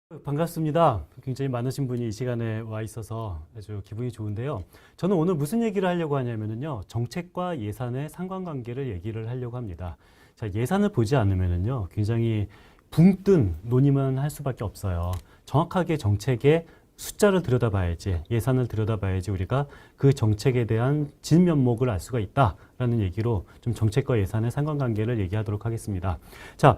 반갑습니다. 굉장히 많으신 분이 이 시간에 와 있어서 아주 기분이 좋은데요. 저는 오늘 무슨 얘기를 하려고 하냐면요. 정책과 예산의 상관관계를 얘기를 하려고 합니다. 자, 예산을 보지 않으면요. 굉장히 붕 뜬 논의만 할 수밖에 없어요. 정확하게 정책의 숫자를 들여다봐야지, 예산을 들여다봐야지 우리가 그 정책에 대한 진면목을 알 수가 있다라는 얘기로 좀 정책과 예산의 상관관계를 얘기하도록 하겠습니다. 자,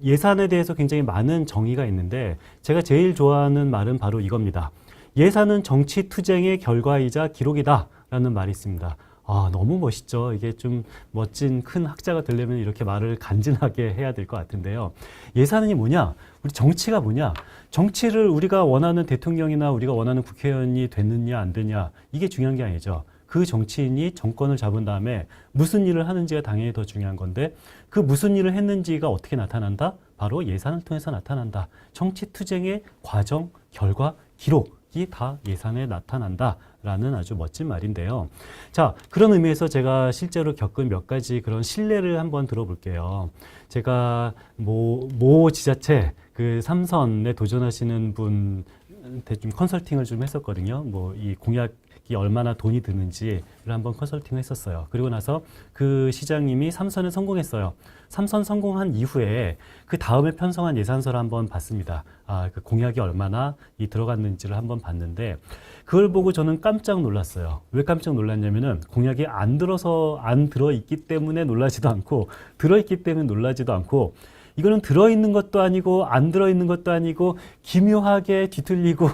예산에 대해서 굉장히 많은 정의가 있는데 제가 제일 좋아하는 말은 바로 이겁니다. 예산은 정치 투쟁의 결과이자 기록이다 라는 말이 있습니다. 아, 너무 멋있죠. 이게 좀 멋진 큰 학자가 되려면 이렇게 말을 간지나게 해야 될 것 같은데요. 예산이 뭐냐? 우리 정치가 뭐냐? 정치를 우리가 원하는 대통령이나 우리가 원하는 국회의원이 됐느냐 안 되냐 이게 중요한 게 아니죠. 그 정치인이 정권을 잡은 다음에 무슨 일을 하는지가 당연히 더 중요한 건데 그 무슨 일을 했는지가 어떻게 나타난다? 바로 예산을 통해서 나타난다. 정치 투쟁의 과정, 결과, 기록이 다 예산에 나타난다라는 아주 멋진 말인데요. 자, 그런 의미에서 제가 실제로 겪은 몇 가지 그런 신뢰를 한번 들어볼게요. 제가 모 지자체 그 3선에 도전하시는 분한테 좀 컨설팅을 좀 했었거든요. 이 공약이 얼마나 돈이 드는지를 한번 컨설팅을 했었어요. 그리고 나서 그 시장님이 3선에 성공했어요. 3선 성공한 이후에 그 다음에 편성한 예산서를 한번 봤습니다. 그 공약이 얼마나 들어갔는지를 한번 봤는데 그걸 보고 저는 깜짝 놀랐어요. 왜 깜짝 놀랐냐면은 공약이 안 들어있기 때문에 놀라지도 않고 들어있기 때문에 놀라지도 않고 이거는 들어있는 것도 아니고 안 들어있는 것도 아니고 기묘하게 뒤틀리고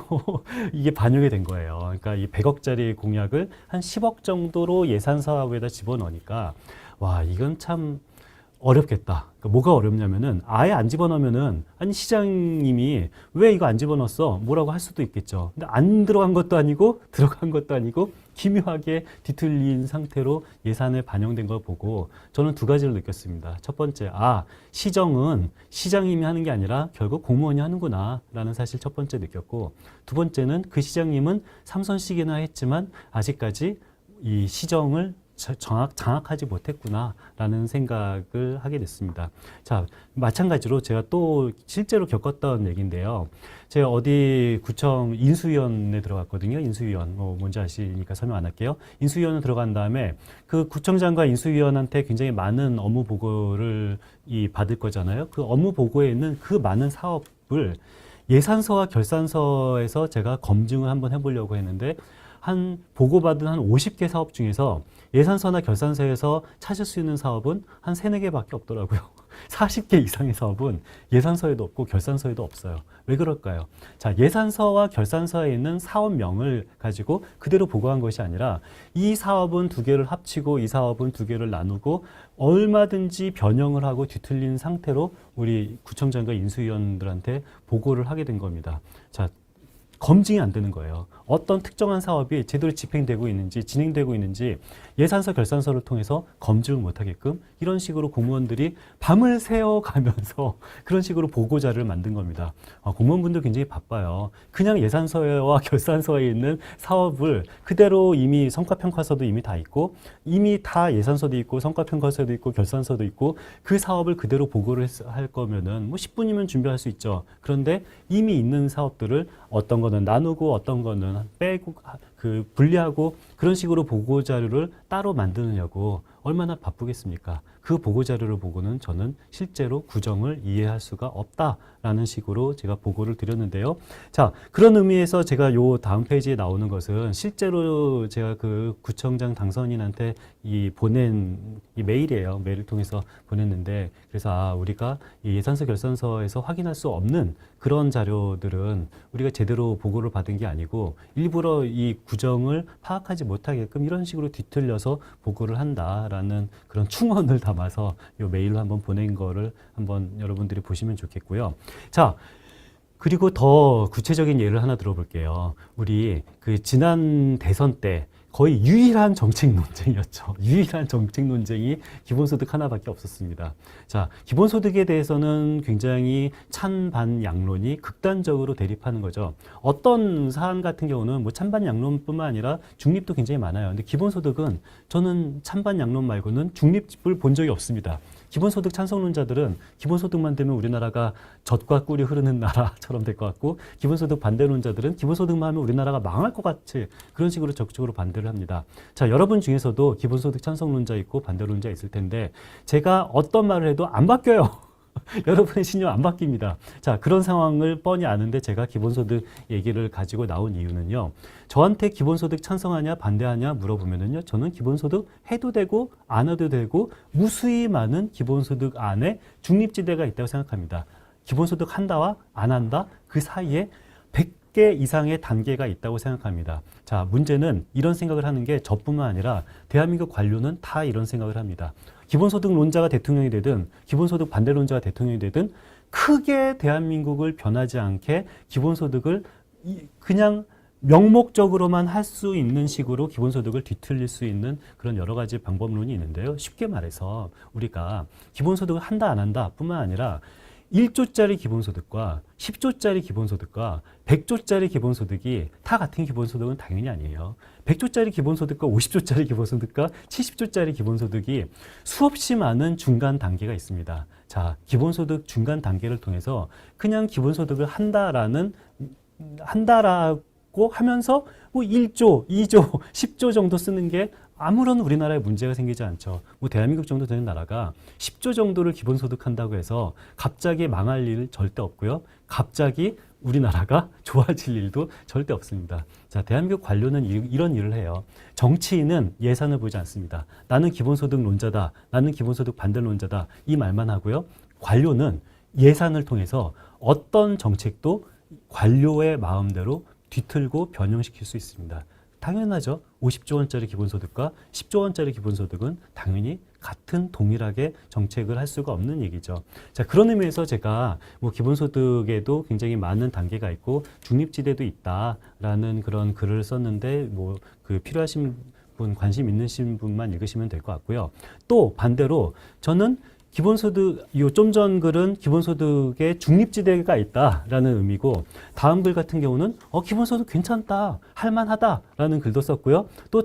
이게 반영이 된 거예요. 그러니까 이 100억짜리 공약을 한 10억 정도로 예산 사업에다 집어넣으니까 와, 이건 참 어렵겠다. 그러니까 뭐가 어렵냐면은 아예 안 집어넣으면은 아니 시장님이 왜 이거 안 집어넣었어? 뭐라고 할 수도 있겠죠. 근데 안 들어간 것도 아니고 들어간 것도 아니고 기묘하게 뒤틀린 상태로 예산에 반영된 걸 보고 저는 두 가지를 느꼈습니다. 첫 번째, 시정은 시장님이 하는 게 아니라 결국 공무원이 하는구나 라는 사실 첫 번째 느꼈고 두 번째는 그 시장님은 3선씩이나 했지만 아직까지 이 시정을 장악하지 못했구나라는 생각을 하게 됐습니다. 자, 마찬가지로 제가 또 실제로 겪었던 얘기인데요. 제가 어디 구청 인수위원회 들어갔거든요. 인수위원, 뭔지 아시니까 설명 안 할게요. 인수위원회 들어간 다음에 그 구청장과 인수위원한테 굉장히 많은 업무 보고를 받을 거잖아요. 그 업무 보고에 있는 그 많은 사업을 예산서와 결산서에서 제가 검증을 한번 해보려고 했는데 보고받은 한 50개 사업 중에서 예산서나 결산서에서 찾을 수 있는 사업은 한 3, 4개밖에 없더라고요. 40개 이상의 사업은 예산서에도 없고 결산서에도 없어요. 왜 그럴까요? 자, 예산서와 결산서에 있는 사업명을 가지고 그대로 보고한 것이 아니라 이 사업은 2개를 합치고 이 사업은 2개를 나누고 얼마든지 변형을 하고 뒤틀린 상태로 우리 구청장과 인수위원들한테 보고를 하게 된 겁니다. 자, 검증이 안 되는 거예요. 어떤 특정한 사업이 제대로 집행되고 있는지 진행되고 있는지 예산서 결산서를 통해서 검증을 못하게끔 이런 식으로 공무원들이 밤을 새워가면서 그런 식으로 보고자를 만든 겁니다. 공무원분들 굉장히 바빠요. 그냥 예산서와 결산서에 있는 사업을 그대로 이미 성과평가서도 이미 다 있고 이미 다 예산서도 있고 성과평가서도 있고 결산서도 있고 그 사업을 그대로 보고를 할 거면은 10분이면 준비할 수 있죠. 그런데 이미 있는 사업들을 어떤 거는 나누고 어떤 거는 빼고 분리하고 그런 식으로 보고 자료를 따로 만드느냐고 얼마나 바쁘겠습니까? 그 보고 자료를 보고는 저는 실제로 구정을 이해할 수가 없다라는 식으로 제가 보고를 드렸는데요. 자, 그런 의미에서 제가 요 다음 페이지에 나오는 것은 실제로 제가 그 구청장 당선인한테 보낸 메일이에요. 메일을 통해서 보냈는데 그래서 우리가 이 예산서 결산서에서 확인할 수 없는 그런 자료들은 우리가 제대로 보고를 받은 게 아니고 일부러 이 구정을 파악하지 못하게끔 이런 식으로 뒤틀려서 보고를 한다라는 그런 충언을 담아서 이 메일로 한번 보낸 거를 한번 여러분들이 보시면 좋겠고요. 자, 그리고 더 구체적인 예를 하나 들어볼게요. 우리 그 지난 대선 때 거의 유일한 정책 논쟁이었죠. 유일한 정책 논쟁이 기본소득 하나밖에 없었습니다. 자, 기본소득에 대해서는 굉장히 찬반 양론이 극단적으로 대립하는 거죠. 어떤 사안 같은 경우는 찬반 양론뿐만 아니라 중립도 굉장히 많아요. 근데 기본소득은 저는 찬반 양론 말고는 중립을 본 적이 없습니다. 기본소득 찬성론자들은 기본소득만 되면 우리나라가 젖과 꿀이 흐르는 나라처럼 될 것 같고, 기본소득 반대론자들은 기본소득만 하면 우리나라가 망할 것 같이 그런 식으로 적극적으로 반대를 합니다. 자, 여러분 중에서도 기본소득 찬성론자 있고 반대론자 있을 텐데 제가 어떤 말을 해도 안 바뀌어요. 여러분의 신념 안 바뀝니다. 자, 그런 상황을 뻔히 아는데 제가 기본소득 얘기를 가지고 나온 이유는요. 저한테 기본소득 찬성하냐 반대하냐 물어보면은요. 저는 기본소득 해도 되고 안 해도 되고 무수히 많은 기본소득 안에 중립지대가 있다고 생각합니다. 기본소득 한다와 안 한다 그 사이에 100개 이상의 단계가 있다고 생각합니다. 자, 문제는 이런 생각을 하는 게 저뿐만 아니라 대한민국 관료는 다 이런 생각을 합니다. 기본소득론자가 대통령이 되든 기본소득 반대론자가 대통령이 되든 크게 대한민국을 변하지 않게 기본소득을 그냥 명목적으로만 할 수 있는 식으로 기본소득을 뒤틀릴 수 있는 그런 여러 가지 방법론이 있는데요. 쉽게 말해서 우리가 기본소득을 한다 안 한다 뿐만 아니라 1조짜리 기본소득과 10조짜리 기본소득과 100조짜리 기본소득이 다 같은 기본소득은 당연히 아니에요. 100조짜리 기본소득과 50조짜리 기본소득과 70조짜리 기본소득이 수없이 많은 중간 단계가 있습니다. 자, 기본소득 중간 단계를 통해서 그냥 기본소득을 한다라고 하면서 뭐 1조, 2조, 10조 정도 쓰는 게 아무런 우리나라에 문제가 생기지 않죠. 뭐 대한민국 정도 되는 나라가 10조 정도를 기본소득 한다고 해서 갑자기 망할 일 절대 없고요. 갑자기 우리나라가 좋아질 일도 절대 없습니다. 자, 대한민국 관료는 이런 일을 해요. 정치인은 예산을 보지 않습니다. 나는 기본소득론자다. 나는 기본소득 반대론자다. 이 말만 하고요. 관료는 예산을 통해서 어떤 정책도 관료의 마음대로 뒤틀고 변형시킬 수 있습니다. 당연하죠. 50조 원짜리 기본소득과 10조 원짜리 기본소득은 당연히 같은 동일하게 정책을 할 수가 없는 얘기죠. 자, 그런 의미에서 제가 뭐 기본소득에도 굉장히 많은 단계가 있고 중립지대도 있다라는 그런 글을 썼는데 뭐 그 필요하신 분, 관심 있으신 분만 읽으시면 될 것 같고요. 또 반대로 저는 기본소득, 좀 전 글은 기본소득에 중립지대가 있다라는 의미고, 다음 글 같은 경우는 기본소득 괜찮다, 할만하다라는 글도 썼고요. 또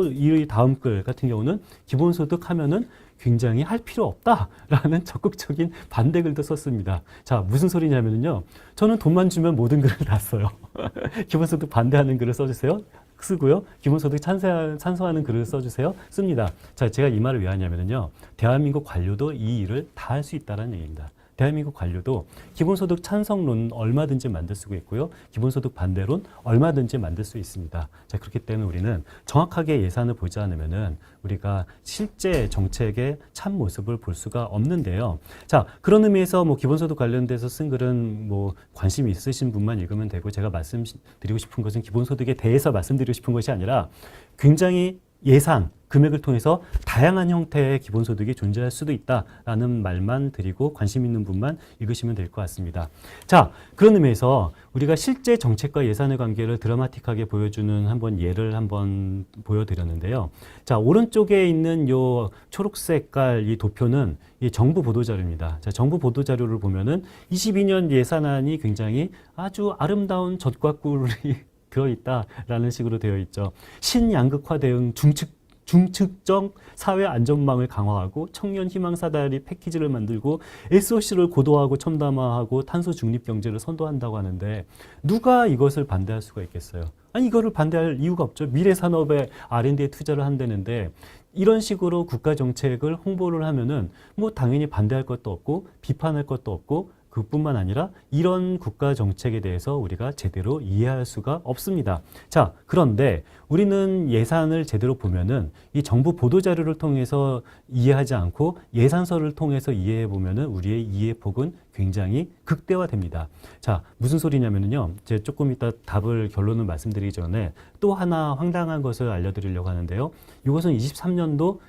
이 다음 글 같은 경우는 기본소득 하면은 굉장히 할 필요 없다라는 적극적인 반대 글도 썼습니다. 자, 무슨 소리냐면요. 저는 돈만 주면 모든 글을 다 써요. 기본소득 반대하는 글을 써주세요. 쓰고요. 기본소득 찬성하는 글을 써주세요. 씁니다. 자, 제가 이 말을 왜 하냐면요. 대한민국 관료도 이 일을 다 할 수 있다는 얘기입니다. 대한민국 관료도 기본소득 찬성론 얼마든지 만들 수 있고요. 기본소득 반대론 얼마든지 만들 수 있습니다. 자, 그렇기 때문에 우리는 정확하게 예산을 보지 않으면은 우리가 실제 정책의 참 모습을 볼 수가 없는데요. 자, 그런 의미에서 뭐 기본소득 관련돼서 쓴 글은 뭐 관심이 있으신 분만 읽으면 되고, 제가 말씀드리고 싶은 것은 기본소득에 대해서 말씀드리고 싶은 것이 아니라 굉장히 예산, 금액을 통해서 다양한 형태의 기본소득이 존재할 수도 있다라는 말만 드리고 관심 있는 분만 읽으시면 될 것 같습니다. 자, 그런 의미에서 우리가 실제 정책과 예산의 관계를 드라마틱하게 보여주는 예를 한번 보여드렸는데요. 자, 오른쪽에 있는 요 초록색깔 이 도표는 이 정부 보도자료입니다. 자, 정부 보도자료를 보면은 22년 예산안이 굉장히 아주 아름다운 젖과 꿀이 들어있다라는 식으로 되어 있죠. 신양극화 대응 중측정 사회 안전망을 강화하고 청년 희망 사다리 패키지를 만들고 SOC를 고도화하고 첨단화하고 탄소 중립 경제를 선도한다고 하는데 누가 이것을 반대할 수가 있겠어요? 아니, 이거를 반대할 이유가 없죠. 미래 산업에 R&D에 투자를 한다는데 이런 식으로 국가 정책을 홍보를 하면은 뭐 당연히 반대할 것도 없고 비판할 것도 없고, 그뿐만 아니라 이런 국가 정책에 대해서 우리가 제대로 이해할 수가 없습니다. 자, 그런데 우리는 예산을 제대로 보면은 이 정부 보도자료를 통해서 이해하지 않고 예산서를 통해서 이해해 보면은 우리의 이해 폭은 굉장히 극대화됩니다. 자, 무슨 소리냐면요. 제가 조금 이따 결론을 말씀드리기 전에 또 하나 황당한 것을 알려드리려고 하는데요. 이것은 23년도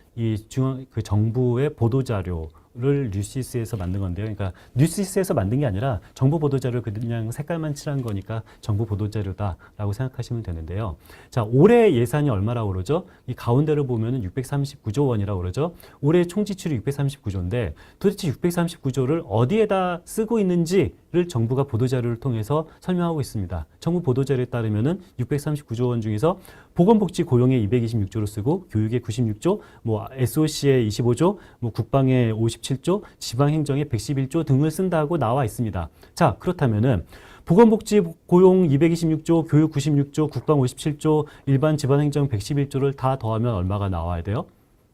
그 정부의 보도자료 를 뉴시스에서 만든 건데요. 그러니까 뉴시스에서 만든 게 아니라 정부 보도자료를 그냥 색깔만 칠한 거니까 정부 보도자료다라고 생각하시면 되는데요. 자, 올해 예산이 얼마라고 그러죠? 이 가운데를 보면은 639조 원이라고 그러죠. 올해 총 지출이 639조인데 도대체 639조를 어디에다 쓰고 있는지를 정부가 보도자료를 통해서 설명하고 있습니다. 정부 보도자료에 따르면은 639조 원 중에서 보건복지 고용에 226조를 쓰고 교육에 96조, 뭐 SOC에 25조, 뭐 국방에 57조, 지방행정에 111조 등을 쓴다고 나와 있습니다. 자, 그렇다면은 보건복지 고용 226조, 교육 96조, 국방 57조, 일반 지방행정 111조를 다 더하면 얼마가 나와야 돼요?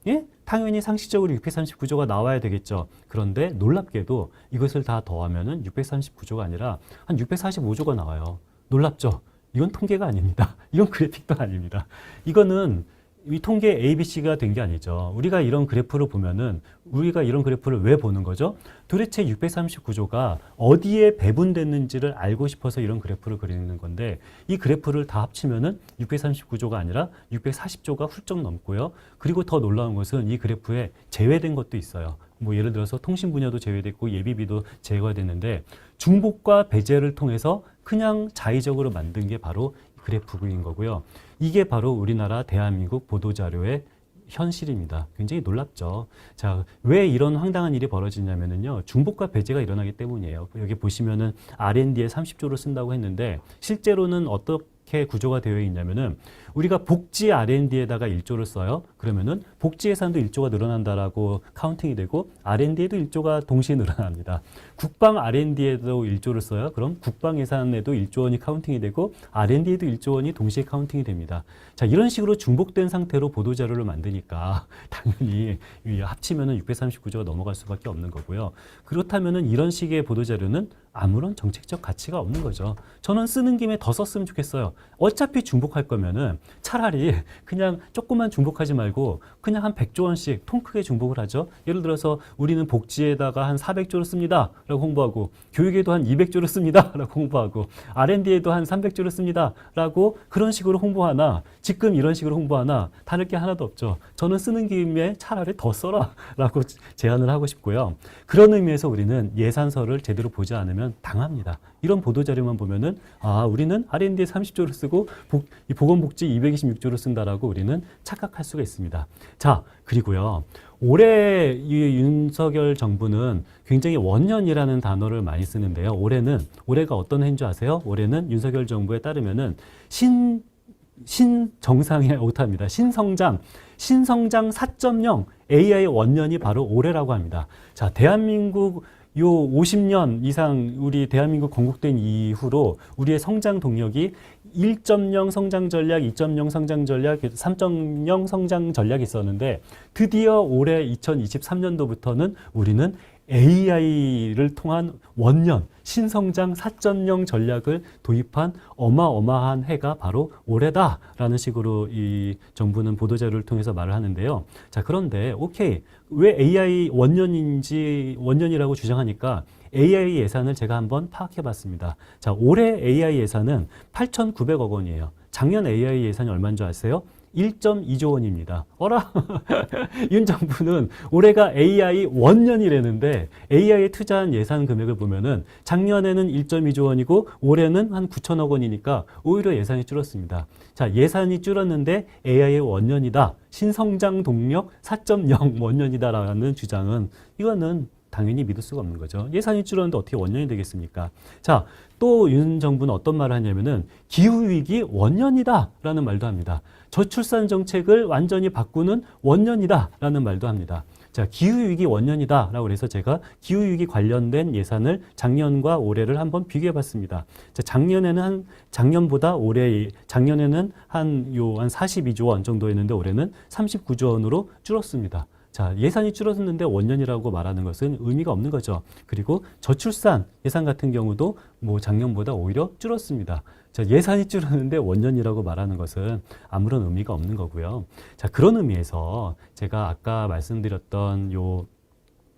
예? 당연히 상식적으로 639조가 나와야 되겠죠. 그런데 놀랍게도 이것을 다 더하면은 639조가 아니라 한 645조가 나와요. 놀랍죠? 이건 통계가 아닙니다. 이건 그래픽도 아닙니다. 이거는 이 통계 ABC가 된 게 아니죠. 우리가 이런 그래프를 보면은 우리가 이런 그래프를 왜 보는 거죠? 도대체 639조가 어디에 배분됐는지를 알고 싶어서 이런 그래프를 그리는 건데 이 그래프를 다 합치면은 639조가 아니라 640조가 훌쩍 넘고요. 그리고 더 놀라운 것은 이 그래프에 제외된 것도 있어요. 뭐 예를 들어서 통신 분야도 제외됐고 예비비도 제외가 됐는데 중복과 배제를 통해서 그냥 자의적으로 만든 게 바로 그래프인 거고요. 이게 바로 우리나라 대한민국 보도자료의 현실입니다. 굉장히 놀랍죠. 자, 왜 이런 황당한 일이 벌어지냐면요. 중복과 배제가 일어나기 때문이에요. 여기 보시면은 R&D에 30조를 쓴다고 했는데 실제로는 어떻게 구조가 되어 있냐면은 우리가 복지 R&D에다가 1조를 써요. 그러면은 복지 예산도 1조가 늘어난다라고 카운팅이 되고 R&D에도 1조가 동시에 늘어납니다. 국방 R&D에도 1조를 써요. 그럼 국방 예산에도 1조 원이 카운팅이 되고 R&D에도 1조 원이 동시에 카운팅이 됩니다. 자, 이런 식으로 중복된 상태로 보도자료를 만드니까 당연히 합치면은 639조가 넘어갈 수밖에 없는 거고요. 그렇다면은 이런 식의 보도자료는 아무런 정책적 가치가 없는 거죠. 저는 쓰는 김에 더 썼으면 좋겠어요. 어차피 중복할 거면은 차라리 그냥 조금만 중복하지 말고 그냥 한 100조 원씩 통 크게 중복을 하죠. 예를 들어서 우리는 복지에다가 한 400조를 씁니다 라고 홍보하고 교육에도 한 200조를 씁니다 라고 홍보하고 R&D에도 한 300조를 씁니다 라고 그런 식으로 홍보하나 지금 이런 식으로 홍보하나 다를 게 하나도 없죠. 저는 쓰는 김에 차라리 더 써라 라고 제안을 하고 싶고요. 그런 의미에서 우리는 예산서를 제대로 보지 않으면 당합니다. 이런 보도자료만 보면은 우리는 R&D에 30조를 쓰고 보건복지 226조를 쓴다라고 우리는 착각할 수가 있습니다. 자, 그리고요. 올해 이 윤석열 정부는 굉장히 원년이라는 단어를 많이 쓰는데요. 올해가 어떤 해인 줄 아세요? 올해는 윤석열 정부에 따르면은 신정상의 오타입니다. 신성장 4.0 AI 원년이 바로 올해라고 합니다. 자, 대한민국 요 50년 이상 우리 대한민국 건국된 이후로 우리의 성장 동력이 1.0 성장 전략, 2.0 성장 전략, 3.0 성장 전략이 있었는데 드디어 올해 2023년도부터는 우리는 AI를 통한 원년 신성장 4.0 전략을 도입한 어마어마한 해가 바로 올해다라는 식으로 이 정부는 보도자료를 통해서 말을 하는데요. 자, 그런데 오케이. 왜 AI 원년이라고 주장하니까 AI 예산을 제가 한번 파악해 봤습니다. 자, 올해 AI 예산은 8,900억 원이에요. 작년 AI 예산이 얼마인 줄 아세요? 1.2조 원입니다. 어라? 윤 정부는 올해가 AI 원년이라는데 AI에 투자한 예산 금액을 보면은 작년에는 1.2조 원이고 올해는 한 9천억 원이니까 오히려 예산이 줄었습니다. 자, 예산이 줄었는데 AI의 원년이다. 신성장 동력 4.0 원년이다라는 주장은 이거는 당연히 믿을 수가 없는 거죠. 예산이 줄었는데 어떻게 원년이 되겠습니까? 자, 또 윤 정부는 어떤 말을 하냐면은 기후위기 원년이다라는 말도 합니다. 저출산 정책을 완전히 바꾸는 원년이다라는 말도 합니다. 자, 기후위기 원년이다라고 해서 제가 기후위기 관련된 예산을 작년과 올해를 한번 비교해 봤습니다. 자, 작년보다 작년에는 한 42조 원 정도였는데 올해는 39조 원으로 줄었습니다. 자, 예산이 줄었는데 원년이라고 말하는 것은 의미가 없는 거죠. 그리고 저출산 예산 같은 경우도 뭐 작년보다 오히려 줄었습니다. 자, 예산이 줄었는데 원년이라고 말하는 것은 아무런 의미가 없는 거고요. 자, 그런 의미에서 제가 아까 말씀드렸던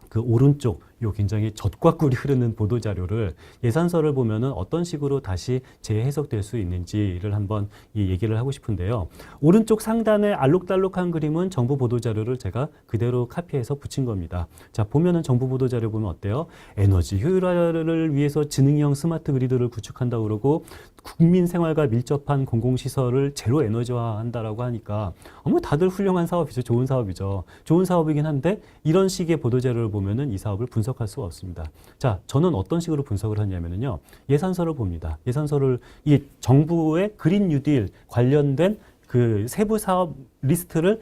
그 오른쪽 굉장히 젖과 꿀이 흐르는 보도자료를 예산서를 보면은 어떤 식으로 다시 재해석될 수 있는지를 한번 이 얘기를 하고 싶은데요. 오른쪽 상단에 알록달록한 그림은 정부 보도자료를 제가 그대로 카피해서 붙인 겁니다. 자, 보면은 정부 보도자료 보면 어때요? 에너지 효율화를 위해서 지능형 스마트 그리드를 구축한다고 그러고 국민 생활과 밀접한 공공시설을 제로 에너지화한다라고 하니까 다들 훌륭한 사업이죠. 좋은 사업이죠. 좋은 사업이긴 한데 이런 식의 보도자료를 보면은 이 사업을 분석할 수가 없습니다. 자, 저는 어떤 식으로 분석을 하냐면요. 예산서를 봅니다. 예산서를 이 정부의 그린 뉴딜 관련된 그 세부 사업 리스트를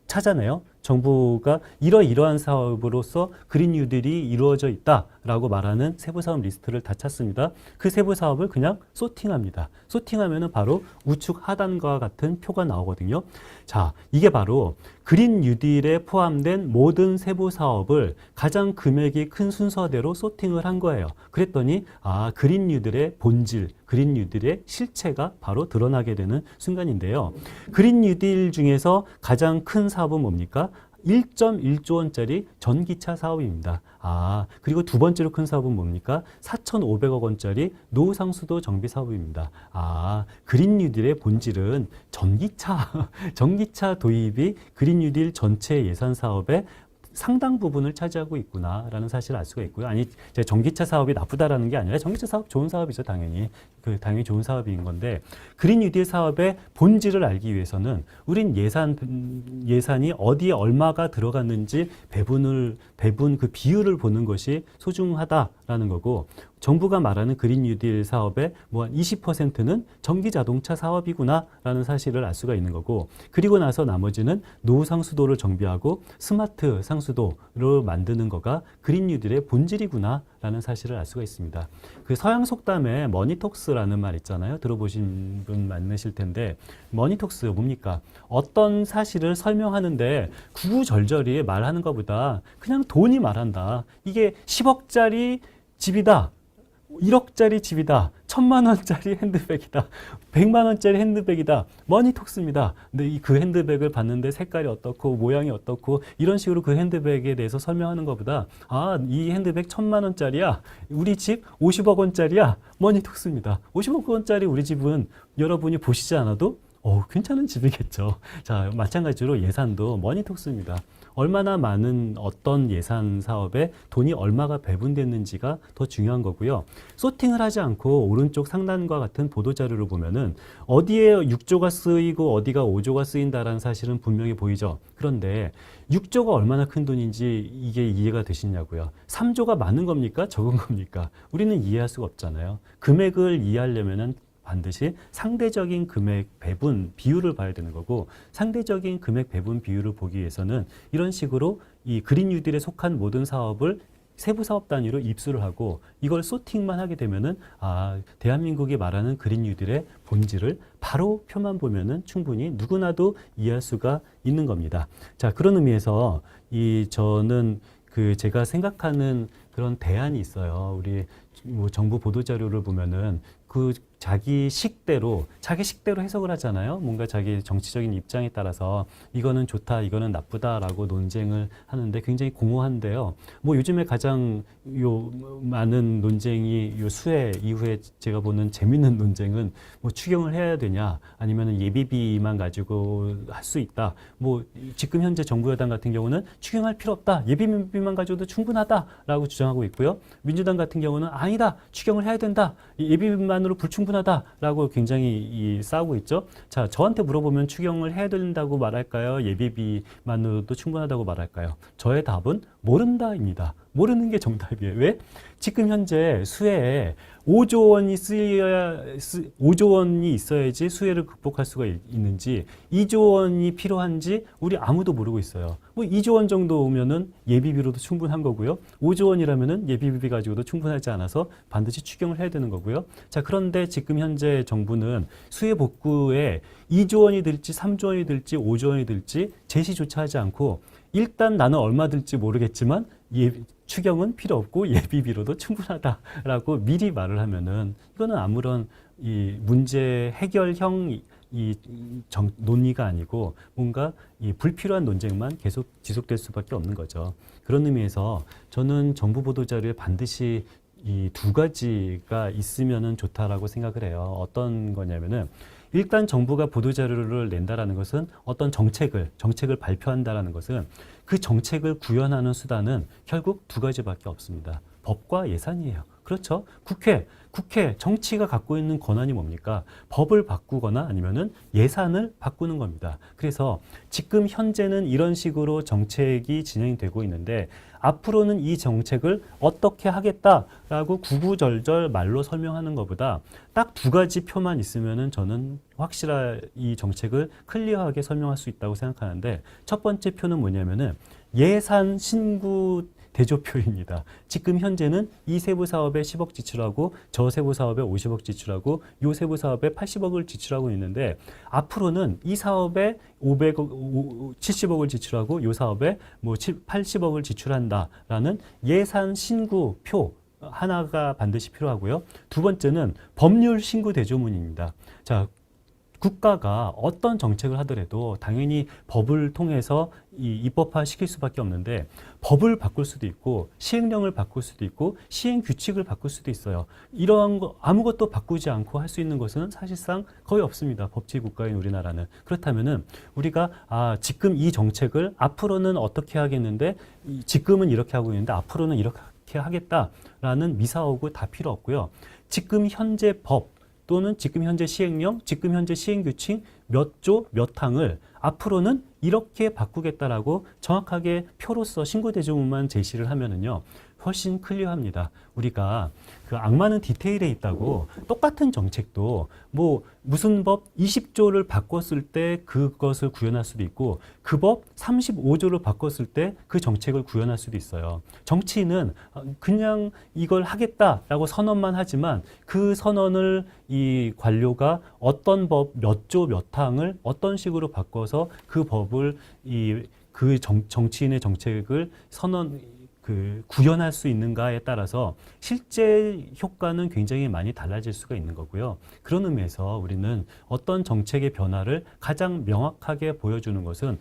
찾아내요. 정부가 이러이러한 사업으로서 그린 뉴딜이 이루어져 있다라고 말하는 세부 사업 리스트를 다 찾습니다. 그 세부 사업을 그냥 소팅합니다. 소팅하면은 바로 우측 하단과 같은 표가 나오거든요. 자, 이게 바로 그린 뉴딜에 포함된 모든 세부 사업을 가장 금액이 큰 순서대로 소팅을 한 거예요. 그랬더니 그린 뉴딜의 본질, 그린 뉴딜의 실체가 바로 드러나게 되는 순간인데요. 그린 뉴딜 중에서 가장 큰 사업은 뭡니까? 1.1조 원짜리 전기차 사업입니다. 그리고 두 번째로 큰 사업은 뭡니까? 4,500억 원짜리 노상수도 정비 사업입니다. 그린 뉴딜의 본질은 전기차 도입이 그린 뉴딜 전체 예산 사업의 상당 부분을 차지하고 있구나라는 사실을 알 수가 있고요. 아니, 제가 전기차 사업이 나쁘다라는 게 아니라 전기차 사업 좋은 사업이죠, 당연히. 당연히 좋은 사업인 건데 그린 뉴딜 사업의 본질을 알기 위해서는 우린 예산이 어디에 얼마가 들어갔는지 배분 그 비율을 보는 것이 소중하다라는 거고 정부가 말하는 그린 뉴딜 사업의 뭐 한 20%는 전기 자동차 사업이구나라는 사실을 알 수가 있는 거고 그리고 나서 나머지는 노후 상수도를 정비하고 스마트 상수도를 만드는 거가 그린 뉴딜의 본질이구나라는 사실을 알 수가 있습니다. 그 서양 속담에 머니톡스라는 말 있잖아요. 들어보신 분 많으실 텐데 머니톡스 뭡니까? 어떤 사실을 설명하는데 구구절절히 말하는 것보다 그냥 돈이 말한다. 이게 10억짜리 집이다. 1억짜리 집이다. 1,000만 원짜리 핸드백이다. 100만 원짜리 핸드백이다. 머니톡스입니다. 근데 그 핸드백을 봤는데 색깔이 어떻고 모양이 어떻고 이런 식으로 그 핸드백에 대해서 설명하는 것보다 이 핸드백 1,000만 원짜리야. 우리 집 50억 원짜리야. 머니톡스입니다. 50억 원짜리 우리 집은 여러분이 보시지 않아도 괜찮은 집이겠죠. 자, 마찬가지로 예산도 머니톡스입니다. 얼마나 많은 어떤 예산 사업에 돈이 얼마가 배분됐는지가 더 중요한 거고요. 소팅을 하지 않고 오른쪽 상단과 같은 보도자료를 보면은 어디에 6조가 쓰이고 어디가 5조가 쓰인다라는 사실은 분명히 보이죠. 그런데 6조가 얼마나 큰 돈인지 이게 이해가 되시냐고요. 3조가 많은 겁니까? 적은 겁니까? 우리는 이해할 수가 없잖아요. 금액을 이해하려면은 반드시 상대적인 금액 배분 비율을 봐야 되는 거고 상대적인 금액 배분 비율을 보기 위해서는 이런 식으로 이 그린 뉴딜에 속한 모든 사업을 세부 사업 단위로 입수를 하고 이걸 소팅만 하게 되면은 대한민국이 말하는 그린 뉴딜의 본질을 바로 표만 보면은 충분히 누구나도 이해할 수가 있는 겁니다. 자, 그런 의미에서 저는 제가 생각하는 그런 대안이 있어요. 우리 정부 보도 자료를 보면은 자기 식대로 해석을 하잖아요. 뭔가 자기 정치적인 입장에 따라서 이거는 좋다, 이거는 나쁘다라고 논쟁을 하는데 굉장히 공허한데요. 요즘에 가장 많은 논쟁이 수해 이후에 제가 보는 재밌는 논쟁은 추경을 해야 되냐, 아니면 예비비만 가지고 할 수 있다. 지금 현재 정부 여당 같은 경우는 추경할 필요 없다, 예비비만 가지고도 충분하다라고 주장하고 있고요. 민주당 같은 경우는 아니다, 추경을 해야 된다, 예비비만으로 불충분하다라고 굉장히 싸우고 있죠. 자, 저한테 물어보면 추경을 해야 된다고 말할까요? 예비비만으로도 충분하다고 말할까요? 저의 답은 모른다입니다. 모르는 게 정답이에요. 왜? 지금 현재 수해에 5조 원이 있어야지 수해를 극복할 수가 있는지 2조 원이 필요한지 우리 아무도 모르고 있어요. 2조 원 정도 오면은 예비비로도 충분한 거고요. 5조 원이라면은 예비비 가지고도 충분하지 않아서 반드시 추경을 해야 되는 거고요. 자, 그런데 지금 현재 정부는 수해 복구에 2조 원이 들지 3조 원이 들지 5조 원이 들지 제시조차 하지 않고 일단 나는 얼마 들지 모르겠지만 추경은 필요 없고 예비비로도 충분하다라고 미리 말을 하면은 이거는 아무런 문제 해결형 논의가 아니고 뭔가 불필요한 논쟁만 계속 지속될 수밖에 없는 거죠. 그런 의미에서 저는 정부 보도 자료에 반드시 이 두 가지가 있으면은 좋다라고 생각을 해요. 어떤 거냐면은 일단 정부가 보도자료를 낸다라는 것은 어떤 정책을 발표한다라는 것은 그 정책을 구현하는 수단은 결국 두 가지밖에 없습니다. 법과 예산이에요. 그렇죠? 국회, 정치가 갖고 있는 권한이 뭡니까? 법을 바꾸거나 아니면은 예산을 바꾸는 겁니다. 그래서 지금 현재는 이런 식으로 정책이 진행이 되고 있는데 앞으로는 이 정책을 어떻게 하겠다라고 구구절절 말로 설명하는 것보다 딱 두 가지 표만 있으면은 저는 확실한 이 정책을 클리어하게 설명할 수 있다고 생각하는데 첫 번째 표는 뭐냐면은 예산 신구 대조표입니다. 지금 현재는 이 세부 사업에 10억 지출하고 저 세부 사업에 50억 지출하고 요 세부 사업에 80억을 지출하고 있는데 앞으로는 이 사업에 70억을 지출하고 요 사업에 뭐 80억을 지출한다라는 예산 신구표 하나가 반드시 필요하고요. 두 번째는 법률 신구 대조문입니다. 자, 국가가 어떤 정책을 하더라도 당연히 법을 통해서 입법화 시킬 수밖에 없는데 법을 바꿀 수도 있고 시행령을 바꿀 수도 있고 시행 규칙을 바꿀 수도 있어요. 이러한 거 아무것도 바꾸지 않고 할 수 있는 것은 사실상 거의 없습니다. 법치 국가인 우리나라는. 그렇다면은 우리가 지금 이 정책을 앞으로는 어떻게 하겠는데 지금은 이렇게 하고 있는데 앞으로는 이렇게 하겠다라는 미사오고 다 필요 없고요. 지금 현재 법 또는 지금 현재 시행령, 지금 현재 시행규칙 몇 조, 몇 항을 앞으로는 이렇게 바꾸겠다라고 정확하게 표로서 신고대조문만 제시를 하면은요, 훨씬 클리어합니다. 우리가 그 악마는 디테일에 있다고 똑같은 정책도 뭐 무슨 법 20조를 바꿨을 때 그것을 구현할 수도 있고 그 법 35조를 바꿨을 때 그 정책을 구현할 수도 있어요. 정치인은 그냥 이걸 하겠다라고 선언만 하지만 그 선언을 이 관료가 어떤 법 몇 조 몇 항을 어떤 식으로 바꿔서 그 법을 정치인의 정책을 구현할 수 있는가에 따라서 실제 효과는 굉장히 많이 달라질 수가 있는 거고요. 그런 의미에서 우리는 어떤 정책의 변화를 가장 명확하게 보여주는 것은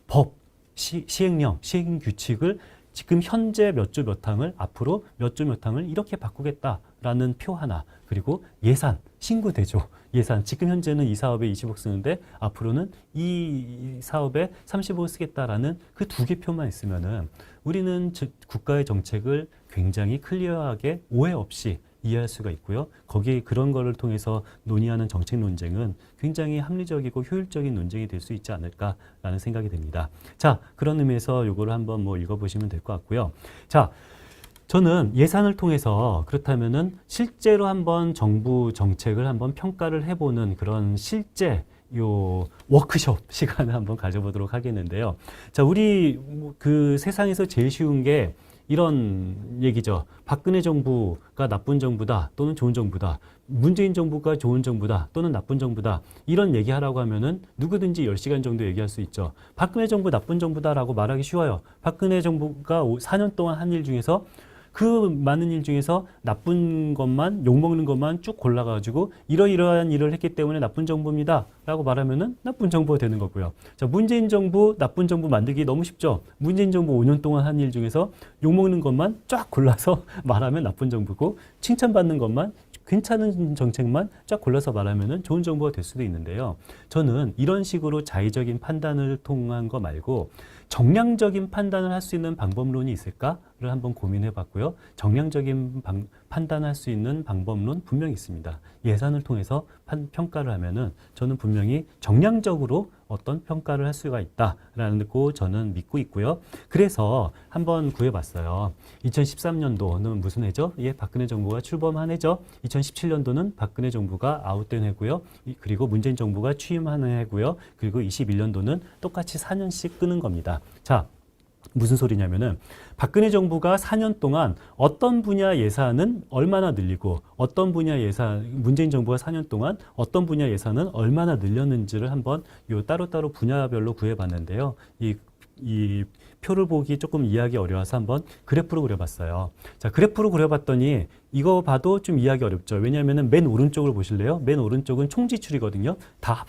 법, 시행령, 시행규칙을 지금 현재 몇 조 몇 항을 앞으로 몇 조 몇 항을 이렇게 바꾸겠다라는 표 하나, 그리고 예산, 신구대조, 예산, 지금 현재는 이 사업에 20억 쓰는데 앞으로는 이 사업에 30억 쓰겠다라는 그 두 개 표만 있으면은 우리는 국가의 정책을 굉장히 클리어하게 오해 없이 이해할 수가 있고요. 거기에 그런 거를 통해서 논의하는 정책 논쟁은 굉장히 합리적이고 효율적인 논쟁이 될 수 있지 않을까라는 생각이 듭니다. 자, 그런 의미에서 요거를 한번 읽어보시면 될 것 같고요. 자, 저는 예산을 통해서 그렇다면은 실제로 한번 정부 정책을 한번 평가를 해보는 그런 실제 워크숍 시간을 한번 가져보도록 하겠는데요. 자, 우리 그 세상에서 제일 쉬운 게 이런 얘기죠. 박근혜 정부가 나쁜 정부다 또는 좋은 정부다. 문재인 정부가 좋은 정부다 또는 나쁜 정부다. 이런 얘기하라고 하면은 누구든지 10시간 정도 얘기할 수 있죠. 박근혜 정부 나쁜 정부다라고 말하기 쉬워요. 박근혜 정부가 4년 동안 한 일 중에서 그 많은 일 중에서 나쁜 것만, 욕먹는 것만 쭉 골라가지고 이러이러한 일을 했기 때문에 나쁜 정부입니다 라고 말하면은 나쁜 정부가 되는 거고요. 자, 문재인 정부 나쁜 정부 만들기 너무 쉽죠. 문재인 정부 5년 동안 한 일 중에서 욕먹는 것만 쫙 골라서 말하면 나쁜 정부고, 칭찬받는 것만, 괜찮은 정책만 쫙 골라서 말하면은 좋은 정부가 될 수도 있는데요. 저는 이런 식으로 자의적인 판단을 통한 거 말고 정량적인 판단을 할 수 있는 방법론이 있을까를 한번 고민해 봤고요. 정량적인 판단할 수 있는 방법론 분명히 있습니다. 예산을 통해서 평가를 하면은 저는 분명히 정량적으로 어떤 평가를 할 수가 있다라는 거 저는 믿고 있고요. 그래서 한번 구해봤어요. 2013년도는 무슨 해죠? 예, 박근혜 정부가 출범한 해죠. 2017년도는 박근혜 정부가 아웃된 해고요. 그리고 문재인 정부가 취임하는 해고요. 그리고 21년도는 똑같이 4년씩 끄는 겁니다. 자, 무슨 소리냐면은 박근혜 정부가 4년 동안 어떤 분야 예산은 얼마나 늘리고 어떤 분야 문재인 정부가 4년 동안 어떤 분야 예산은 얼마나 늘렸는지를 한번 따로따로 분야별로 구해봤는데요. 이 표를 보기 조금 이해하기 어려워서 한번 그래프로 그려봤어요. 자, 그래프로 그려봤더니 이거 봐도 좀 이해하기 어렵죠. 왜냐하면 맨 오른쪽을 보실래요? 맨 오른쪽은 총지출이거든요. 다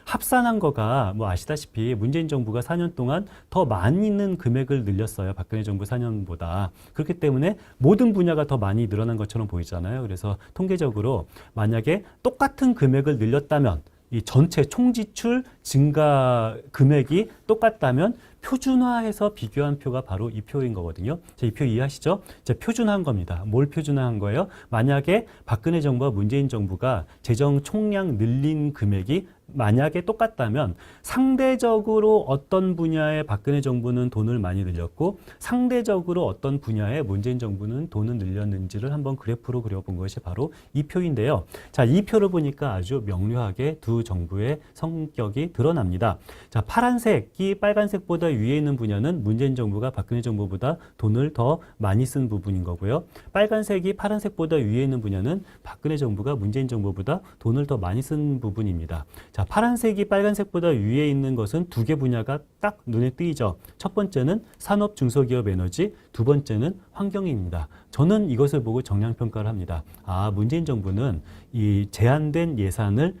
합산한 거가 뭐 아시다시피 문재인 정부가 4년 동안 더 많이 있는 금액을 늘렸어요. 박근혜 정부 4년보다. 그렇기 때문에 모든 분야가 더 많이 늘어난 것처럼 보이잖아요. 그래서 통계적으로 만약에 똑같은 금액을 늘렸다면 이 전체 총지출 증가 금액이 똑같다면 표준화해서 비교한 표가 바로 이 표인 거거든요. 자, 이 표 이해하시죠? 자, 표준화한 겁니다. 뭘 표준화한 거예요? 만약에 박근혜 정부와 문재인 정부가 재정 총량 늘린 금액이 만약에 똑같다면 상대적으로 어떤 분야에 박근혜 정부는 돈을 많이 늘렸고 상대적으로 어떤 분야에 문재인 정부는 돈을 늘렸는지를 한번 그래프로 그려본 것이 바로 이 표인데요. 자, 이 표를 보니까 아주 명료하게 두 정부의 성격이 드러납니다. 자, 파란색이 빨간색보다 위에 있는 분야는 문재인 정부가 박근혜 정부보다 돈을 더 많이 쓴 부분인 거고요. 빨간색이 파란색보다 위에 있는 분야는 박근혜 정부가 문재인 정부보다 돈을 더 많이 쓴 부분입니다. 자, 파란색이 빨간색보다 위에 있는 것은 두 개 분야가 딱 눈에 띄죠. 첫 번째는 산업 중소기업 에너지, 두 번째는 환경입니다. 저는 이것을 보고 정량평가를 합니다. 아, 문재인 정부는 이 제한된 예산을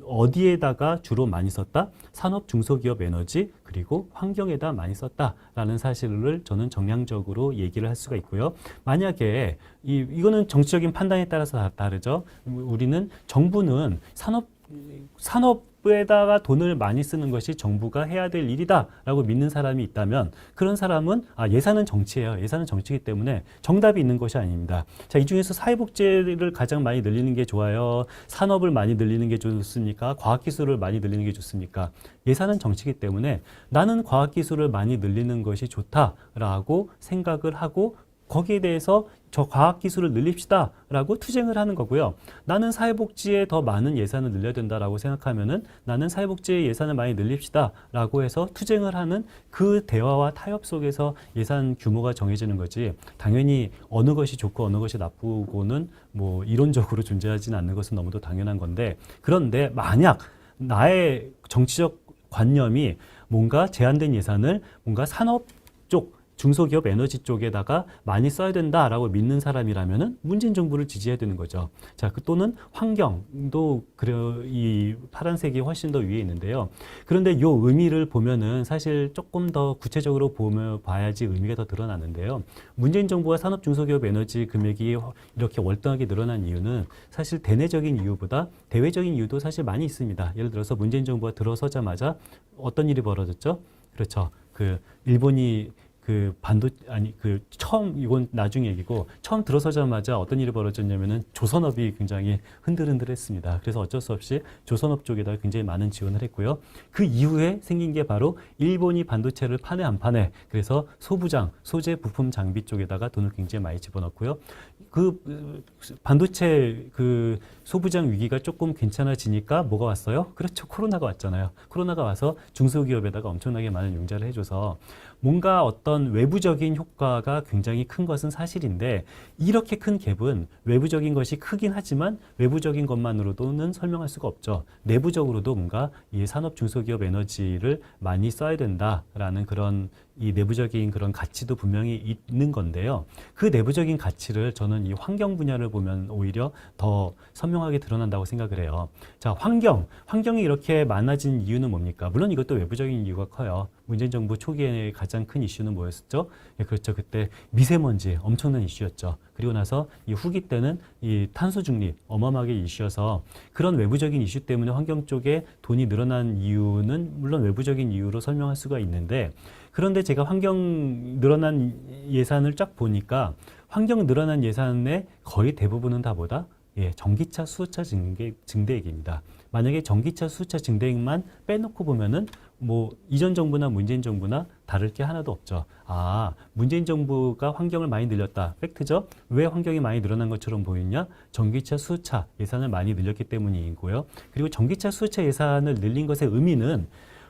어디에다가 주로 많이 썼다? 산업 중소기업 에너지 그리고 환경에다 많이 썼다라는 사실을 저는 정량적으로 얘기를 할 수가 있고요. 만약에 이거는 정치적인 판단에 따라서 다르죠. 우리는 정부는 산업에다가 돈을 많이 쓰는 것이 정부가 해야 될 일이다라고 믿는 사람이 있다면 그런 사람은 예산은 정치예요. 예산은 정치이기 때문에 정답이 있는 것이 아닙니다. 자, 이 중에서 사회복지를 가장 많이 늘리는 게 좋아요? 산업을 많이 늘리는 게 좋습니까? 과학기술을 많이 늘리는 게 좋습니까? 예산은 정치이기 때문에 나는 과학기술을 많이 늘리는 것이 좋다라고 생각을 하고 거기에 대해서 저 과학기술을 늘립시다 라고 투쟁을 하는 거고요. 나는 사회복지에 더 많은 예산을 늘려야 된다라고 생각하면은 나는 사회복지에 예산을 많이 늘립시다 라고 해서 투쟁을 하는 그 대화와 타협 속에서 예산 규모가 정해지는 거지. 당연히 어느 것이 좋고 어느 것이 나쁘고는 뭐 이론적으로 존재하지는 않는 것은 너무도 당연한 건데, 그런데 만약 나의 정치적 관념이 뭔가 제한된 예산을 뭔가 산업 쪽 중소기업 에너지 쪽에다가 많이 써야 된다라고 믿는 사람이라면은 문재인 정부를 지지해야 되는 거죠. 자, 또는 환경도 이 파란색이 훨씬 더 위에 있는데요. 그런데 요 의미를 보면은 사실 조금 더 구체적으로 봐야지 의미가 더 드러나는데요. 문재인 정부가 산업 중소기업 에너지 금액이 이렇게 월등하게 늘어난 이유는 사실 대내적인 이유보다 대외적인 이유도 사실 많이 있습니다. 예를 들어서 문재인 정부가 들어서자마자 어떤 일이 벌어졌죠? 그렇죠. 일본이 처음, 이건 나중 얘기고, 처음 들어서자마자 어떤 일이 벌어졌냐면은 조선업이 굉장히 흔들흔들했습니다. 그래서 어쩔 수 없이 조선업 쪽에다 굉장히 많은 지원을 했고요. 그 이후에 생긴 게 바로 일본이 반도체를 파네 안 파네. 그래서 소재 부품 장비 쪽에다가 돈을 굉장히 많이 집어넣고요. 반도체 소부장 위기가 조금 괜찮아지니까 뭐가 왔어요? 그렇죠. 코로나가 왔잖아요. 코로나가 와서 중소기업에다가 엄청나게 많은 융자를 해줘서 뭔가 어떤 외부적인 효과가 굉장히 큰 것은 사실인데, 이렇게 큰 갭은 외부적인 것이 크긴 하지만 외부적인 것만으로도는 설명할 수가 없죠. 내부적으로도 뭔가 이 산업 중소기업 에너지를 많이 써야 된다라는 그런 이 내부적인 그런 가치도 분명히 있는 건데요. 그 내부적인 가치를 저는 이 환경 분야를 보면 오히려 더 선명하게 드러난다고 생각을 해요. 자, 환경이 이렇게 많아진 이유는 뭡니까? 물론 이것도 외부적인 이유가 커요. 문재인 정부 초기에 가장 큰 이슈는 뭐였었죠? 예, 그렇죠. 그때 미세먼지 엄청난 이슈였죠. 그리고 나서 이 후기 때는 이 탄소 중립 어마어마하게 이슈여서, 그런 외부적인 이슈 때문에 환경 쪽에 돈이 늘어난 이유는 물론 외부적인 이유로 설명할 수가 있는데, 그런데 제가 환경 늘어난 예산을 쫙 보니까 환경 늘어난 예산의 거의 대부분은 다 뭐다? 전기차 수소차 증대액입니다. 만약에 전기차 수소차 증대액만 빼놓고 보면은 뭐 이전 정부나 문재인 정부나 다를 게 하나도 없죠. 문재인 정부가 환경을 많이 늘렸다. 팩트죠? 왜 환경이 많이 늘어난 것처럼 보이냐? 전기차 수소차 예산을 많이 늘렸기 때문이고요. 그리고 전기차 수소차 예산을 늘린 것의 의미는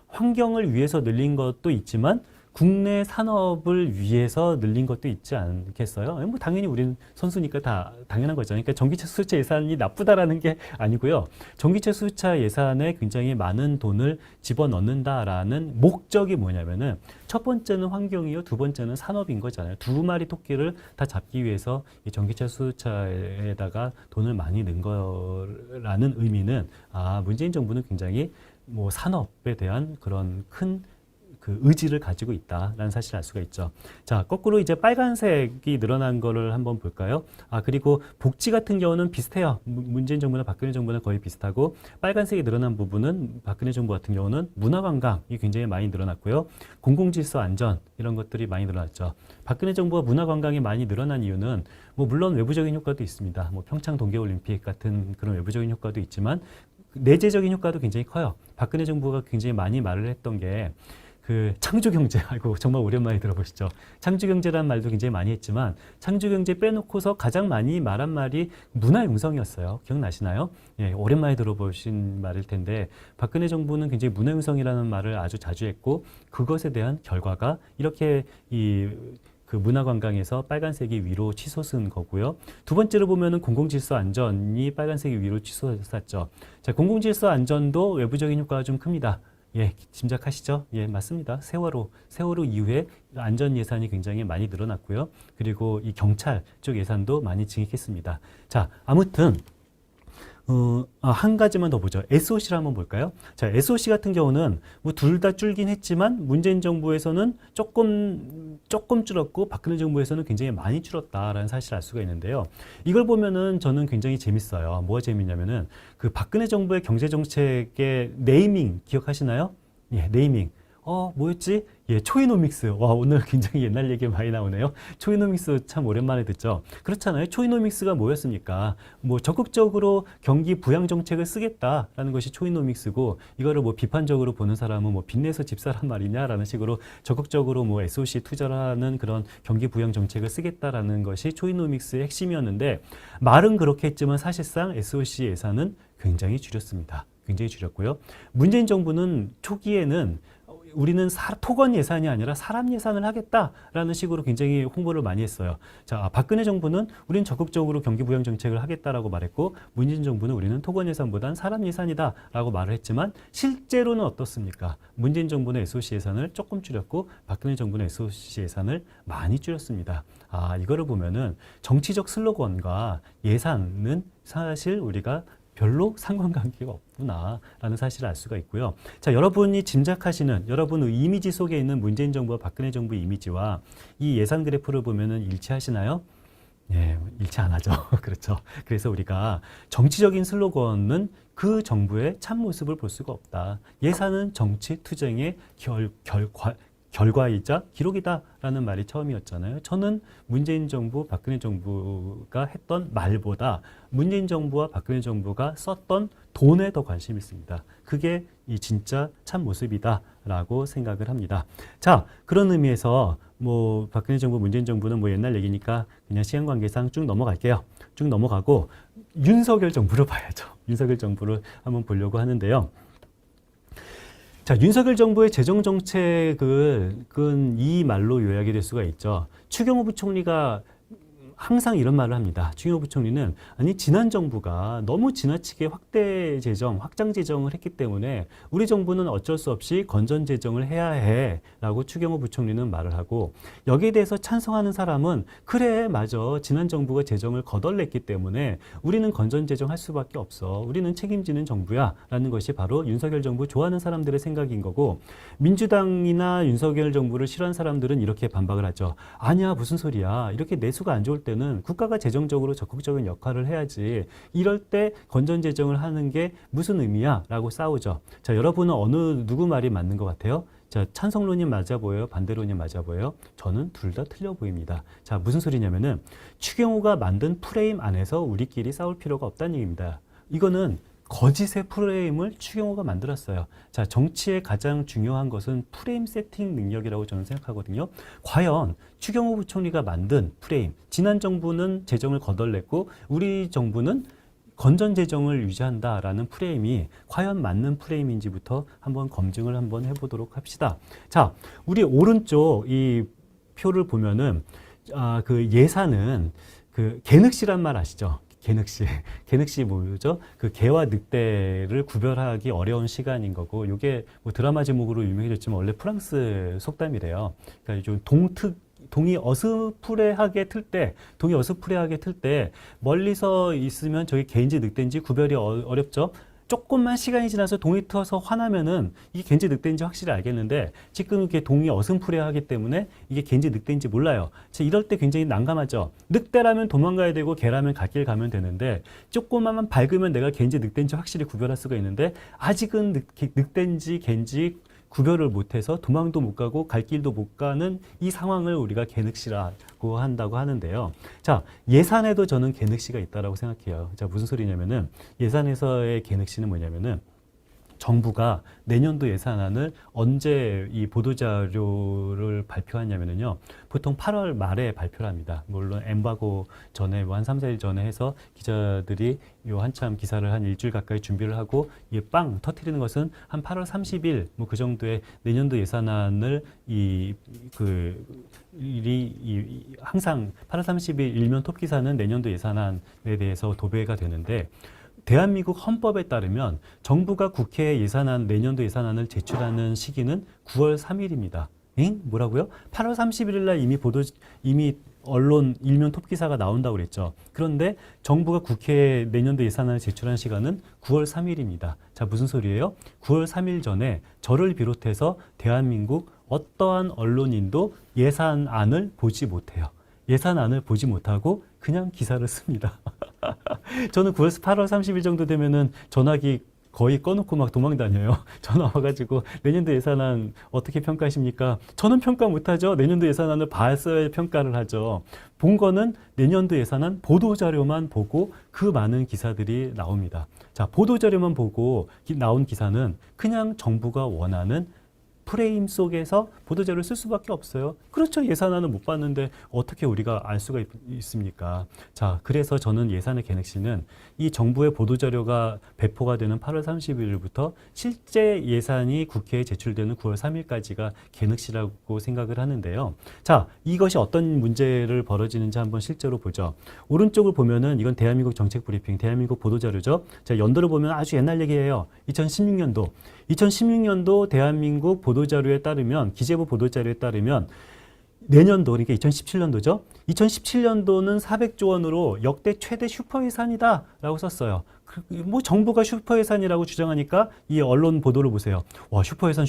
환경을 위해서 늘린 것도 있지만 국내 산업을 위해서 늘린 것도 있지 않겠어요? 뭐 당연히 우리는 선수니까 다 당연한 거죠. 그러니까 전기차 수소차 예산이 나쁘다라는 게 아니고요. 전기차 수소차 예산에 굉장히 많은 돈을 집어넣는다라는 목적이 뭐냐면은 첫 번째는 환경이요, 두 번째는 산업인 거잖아요. 두 마리 토끼를 다 잡기 위해서 이 전기차 수소차에다가 돈을 많이 넣은 거라는 의미는 문재인 정부는 굉장히 뭐 산업에 대한 그런 큰 그 의지를 가지고 있다라는 사실을 알 수가 있죠. 자, 거꾸로 이제 빨간색이 늘어난 거를 한번 볼까요? 그리고 복지 같은 경우는 비슷해요. 문재인 정부나 박근혜 정부는 거의 비슷하고, 빨간색이 늘어난 부분은 박근혜 정부 같은 경우는 문화관광이 굉장히 많이 늘어났고요. 공공질서 안전 이런 것들이 많이 늘어났죠. 박근혜 정부가 문화관광이 많이 늘어난 이유는 뭐 물론 외부적인 효과도 있습니다. 뭐 평창 동계올림픽 같은 그런 외부적인 효과도 있지만 내재적인 효과도 굉장히 커요. 박근혜 정부가 굉장히 많이 말을 했던 게 그 창조경제, 아이고 정말 오랜만에 들어보시죠. 창조경제라는 말도 굉장히 많이 했지만 창조경제 빼놓고서 가장 많이 말한 말이 문화융성이었어요. 기억나시나요? 예, 오랜만에 들어보신 말일 텐데, 박근혜 정부는 굉장히 문화융성이라는 말을 아주 자주 했고, 그것에 대한 결과가 이렇게 그 문화관광에서 빨간색이 위로 치솟은 거고요. 두 번째로 보면은 공공질서 안전이 빨간색이 위로 치솟았죠. 자, 공공질서 안전도 외부적인 효과가 좀 큽니다. 예, 짐작하시죠? 예, 맞습니다. 세월호 이후에 안전 예산이 굉장히 많이 늘어났고요. 그리고 이 경찰 쪽 예산도 많이 증액했습니다. 자, 아무튼 한 가지만 더 보죠. SOC를 한번 볼까요? 자, SOC 같은 경우는 뭐 둘 다 줄긴 했지만 문재인 정부에서는 조금 줄었고 박근혜 정부에서는 굉장히 많이 줄었다라는 사실을 알 수가 있는데요. 이걸 보면은 저는 굉장히 재밌어요. 뭐가 재밌냐면은 그 박근혜 정부의 경제 정책의 네이밍 기억하시나요? 예, 네이밍. 뭐였지? 예, 초이노믹스. 와, 오늘 굉장히 옛날 얘기 많이 나오네요. 초이노믹스 참 오랜만에 듣죠. 그렇잖아요. 초이노믹스가 뭐였습니까? 뭐 적극적으로 경기 부양 정책을 쓰겠다라는 것이 초이노믹스고, 이거를 뭐 비판적으로 보는 사람은 뭐 빚내서 집 사란 말이냐라는 식으로 적극적으로 뭐 SOC 투자를 하는 그런 경기 부양 정책을 쓰겠다라는 것이 초이노믹스의 핵심이었는데, 말은 그렇게 했지만 사실상 SOC 예산은 굉장히 줄였습니다. 굉장히 줄였고요. 문재인 정부는 초기에는 우리는 토건 예산이 아니라 사람 예산을 하겠다라는 식으로 굉장히 홍보를 많이 했어요. 자, 박근혜 정부는 우리는 적극적으로 경기 부양 정책을 하겠다라고 말했고, 문재인 정부는 우리는 토건 예산보단 사람 예산이다라고 말을 했지만 실제로는 어떻습니까? 문재인 정부는 SOC 예산을 조금 줄였고 박근혜 정부는 SOC 예산을 많이 줄였습니다. 이거를 보면은 정치적 슬로건과 예산은 사실 우리가 별로 상관관계가 없구나라는 사실을 알 수가 있고요. 자, 여러분이 짐작하시는 여러분의 이미지 속에 있는 문재인 정부와 박근혜 정부의 이미지와 이 예산 그래프를 보면은 일치하시나요? 예, 일치 안 하죠. 그렇죠. 그래서 우리가 정치적인 슬로건은 그 정부의 참모습을 볼 수가 없다. 예산은 정치 투쟁의 결과이자 기록이다라는 말이 처음이었잖아요. 저는 문재인 정부, 박근혜 정부가 했던 말보다 문재인 정부와 박근혜 정부가 썼던 돈에 더 관심이 있습니다. 그게 이 진짜 참 모습이다라고 생각을 합니다. 자, 그런 의미에서 뭐 박근혜 정부, 문재인 정부는 뭐 옛날 얘기니까 그냥 시간 관계상 쭉 넘어갈게요. 쭉 넘어가고 윤석열 정부를 봐야죠. 윤석열 정부를 한번 보려고 하는데요. 자, 윤석열 정부의 재정정책은 이 말로 요약이 될 수가 있죠. 추경호 부총리가 항상 이런 말을 합니다. 추경호 부총리는 지난 정부가 너무 지나치게 확장 재정을 했기 때문에 우리 정부는 어쩔 수 없이 건전 재정을 해야 해라고 추경호 부총리는 말을 하고, 여기에 대해서 찬성하는 사람은 그래 맞아, 지난 정부가 재정을 거덜냈기 때문에 우리는 건전 재정 할 수밖에 없어, 우리는 책임지는 정부야 라는 것이 바로 윤석열 정부 좋아하는 사람들의 생각인 거고, 민주당이나 윤석열 정부를 싫어하는 사람들은 이렇게 반박을 하죠. 아니야, 무슨 소리야, 이렇게 내수가 안 좋을 때는 국가가 재정적으로 적극적인 역할을 해야지, 이럴 때 건전 재정을 하는 게 무슨 의미야 라고 싸우죠. 자, 여러분은 누구 말이 맞는 것 같아요? 자, 찬성론이 맞아 보여요? 반대론이 맞아 보여요? 저는 둘 다 틀려 보입니다. 자, 무슨 소리냐면은 추경호가 만든 프레임 안에서 우리끼리 싸울 필요가 없다는 얘기입니다. 이거는 거짓의 프레임을 추경호가 만들었어요. 자, 정치의 가장 중요한 것은 프레임 세팅 능력이라고 저는 생각하거든요. 과연 추경호 부총리가 만든 프레임, 지난 정부는 재정을 거덜냈고 우리 정부는 건전 재정을 유지한다라는 프레임이 과연 맞는 프레임인지부터 한번 검증을 한번 해보도록 합시다. 자, 우리 오른쪽 이 표를 보면은 그 예산은 그 개늑시란 말 아시죠? 개늑시 뭐죠? 그 개와 늑대를 구별하기 어려운 시간인 거고, 이게 뭐 드라마 제목으로 유명해졌지만 원래 프랑스 속담이래요. 그러니까 좀 동이 어스프레하게 틀 때 멀리서 있으면 저게 개인지 늑대인지 구별이 어렵죠. 조금만 시간이 지나서 동이 트어서 화나면은 이게 갠지 늑대인지 확실히 알겠는데 지금 이게 동이 어슴푸레하기 때문에 이게 갠지 늑대인지 몰라요. 이럴 때 굉장히 난감하죠. 늑대라면 도망가야 되고 개라면 갈 길 가면 되는데 조금만 밝으면 내가 갠지 늑대인지 확실히 구별할 수가 있는데 아직은 늑대인지 갠지 구별을 못해서 도망도 못 가고 갈 길도 못 가는 이 상황을 우리가 개늑시라고 한다고 하는데요. 자, 예산에도 저는 개늑시가 있다라고 생각해요. 자, 무슨 소리냐면은 예산에서의 개늑시는 뭐냐면은 정부가 내년도 예산안을 언제 이 보도자료를 발표하냐면요. 보통 8월 말에 발표를 합니다. 물론 엠바고 전에 한 3, 4일 전에 해서 기자들이 요 한참 기사를 한 일주일 가까이 준비를 하고 이게 빵 터트리는 것은 한 8월 30일 뭐 그 정도의 내년도 예산안을 항상 8월 30일 일면 톱 기사는 내년도 예산안에 대해서 도배가 되는데 대한민국 헌법에 따르면 정부가 국회에 내년도 예산안을 제출하는 시기는 9월 3일입니다. 엥? 뭐라고요? 8월 31일 날 이미 언론 일면 톱 기사가 나온다고 그랬죠. 그런데 정부가 국회에 내년도 예산안을 제출한 시간은 9월 3일입니다. 자, 무슨 소리예요? 9월 3일 전에 저를 비롯해서 대한민국 어떠한 언론인도 예산안을 보지 못해요. 예산안을 보지 못하고 그냥 기사를 씁니다. 저는 8월 30일 정도 되면은 전화기 거의 꺼놓고 막 도망다녀요. 전화 와가지고 내년도 예산안 어떻게 평가하십니까? 저는 평가 못하죠. 내년도 예산안을 봤어야 평가를 하죠. 본 거는 내년도 예산안 보도자료만 보고 그 많은 기사들이 나옵니다. 자, 보도자료만 보고 나온 기사는 그냥 정부가 원하는 프레임 속에서 보도자료를 쓸 수밖에 없어요. 그렇죠. 예산안은 못 봤는데 어떻게 우리가 알 수가 있습니까? 자, 그래서 저는 예산의 개늑시는 이 정부의 보도자료가 배포가 되는 8월 30일부터 실제 예산이 국회에 제출되는 9월 3일까지가 개늑시라고 생각을 하는데요. 자, 이것이 어떤 문제를 벌어지는지 한번 실제로 보죠. 오른쪽을 보면은 이건 대한민국 정책 브리핑, 대한민국 보도자료죠. 자, 연도를 보면 아주 옛날 얘기예요. 2016년도 대한민국 보도자료에 따르면 기재부 보도자료에 따르면 내년도 그러니까 2017년도죠. 2017년도는 400조 원으로 역대 최대 슈퍼예산이다라고 썼어요. 뭐 정부가 슈퍼예산이라고 주장하니까 이 언론 보도를 보세요. 와, 슈퍼예산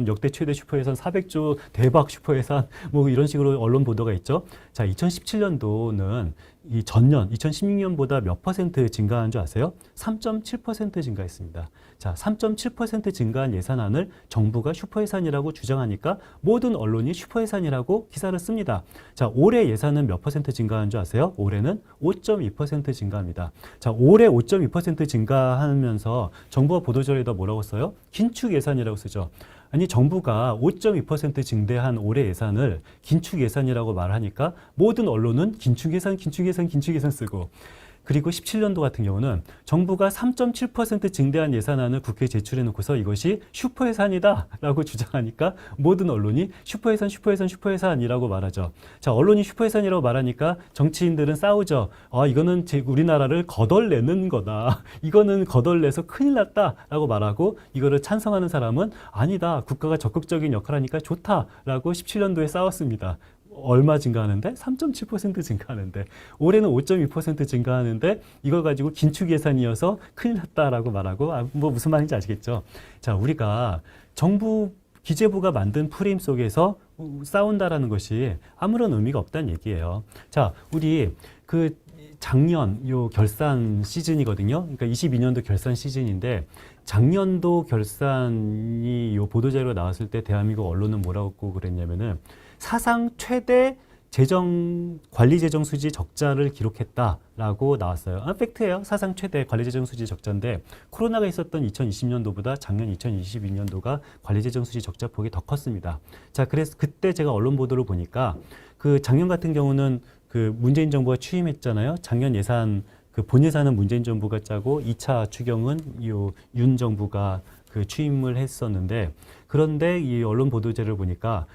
역대 최대 슈퍼예산 400조 대박 슈퍼예산 뭐 이런 식으로 언론 보도가 있죠. 자, 2017년도는 이 전년 2016년보다 몇 퍼센트 증가한 줄 아세요? 3.7% 증가했습니다. 자, 3.7% 증가한 예산안을 정부가 슈퍼예산이라고 주장하니까 모든 언론이 슈퍼예산이라고 기사를 씁니다. 자, 올해 예산은 몇 퍼센트 증가한 줄 아세요? 올해는 5.2% 증가합니다. 자, 올해 5.2% 증가하면서 정부가 보도자료에다 뭐라고 써요? 긴축 예산이라고 쓰죠. 아니, 정부가 5.2% 증대한 올해 예산을 긴축 예산이라고 말하니까 모든 언론은 긴축 예산 쓰고, 그리고 17년도 같은 경우는 정부가 3.7% 증대한 예산안을 국회에 제출해 놓고서 이것이 슈퍼예산이다라고 주장하니까 모든 언론이 슈퍼예산이라고 말하죠. 자, 언론이 슈퍼예산이라고 말하니까 정치인들은 싸우죠. 아, 이거는 우리나라를 거덜내는 거다. 이거는 거덜내서 큰일 났다라고 말하고, 이거를 찬성하는 사람은 아니다. 국가가 적극적인 역할을 하니까 좋다라고 17년도에 싸웠습니다. 얼마 증가하는데? 3.7% 증가하는데, 올해는 5.2% 증가하는데 이걸 가지고 긴축 예산이어서 큰일 났다라고 말하고, 뭐 무슨 말인지 아시겠죠? 자, 우리가 정부 기재부가 만든 프레임 속에서 싸운다라는 것이 아무런 의미가 없다는 얘기예요. 자, 우리 작년 요 결산 시즌이거든요. 그러니까 22년도 결산 시즌인데, 작년도 결산이 요 보도자료가 나왔을 때 대한민국 언론은 뭐라고 그랬냐면은 사상 최대 관리재정 수지 적자를 기록했다라고 나왔어요. 팩트예요. 사상 최대 관리재정 수지 적자인데, 코로나가 있었던 2020년도보다 작년 2022년도가 관리재정 수지 적자 폭이 더 컸습니다. 자, 그래서 그때 제가 언론 보도를 보니까 작년 같은 경우는 문재인 정부가 취임했잖아요. 작년 예산 본 예산은 문재인 정부가 짜고 2차 추경은 윤 정부가 취임을 했었는데, 그런데 이 언론 보도자료를 보니까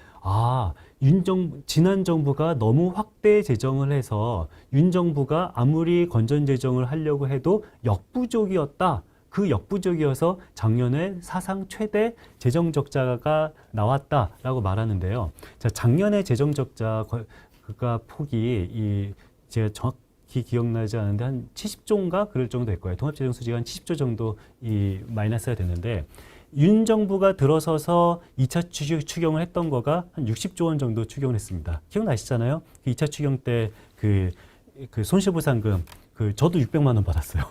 지난 정부가 너무 확대 재정을 해서 윤 정부가 아무리 건전 재정을 하려고 해도 역부족이었다. 그 역부족이어서 작년에 사상 최대 재정 적자가 나왔다라고 말하는데요. 자, 작년에 재정 적자가 폭이 제가 정확히 기억나지 않는데 한 70조인가 그럴 정도 될 거예요. 통합재정 수지가 한 70조 정도 이 마이너스가 됐는데 윤 정부가 들어서서 2차 추경을 했던 거가 한 60조 원 정도 추경을 했습니다. 기억나시잖아요? 그 2차 추경 때 그 손실보상금 저도 600만 원 받았어요.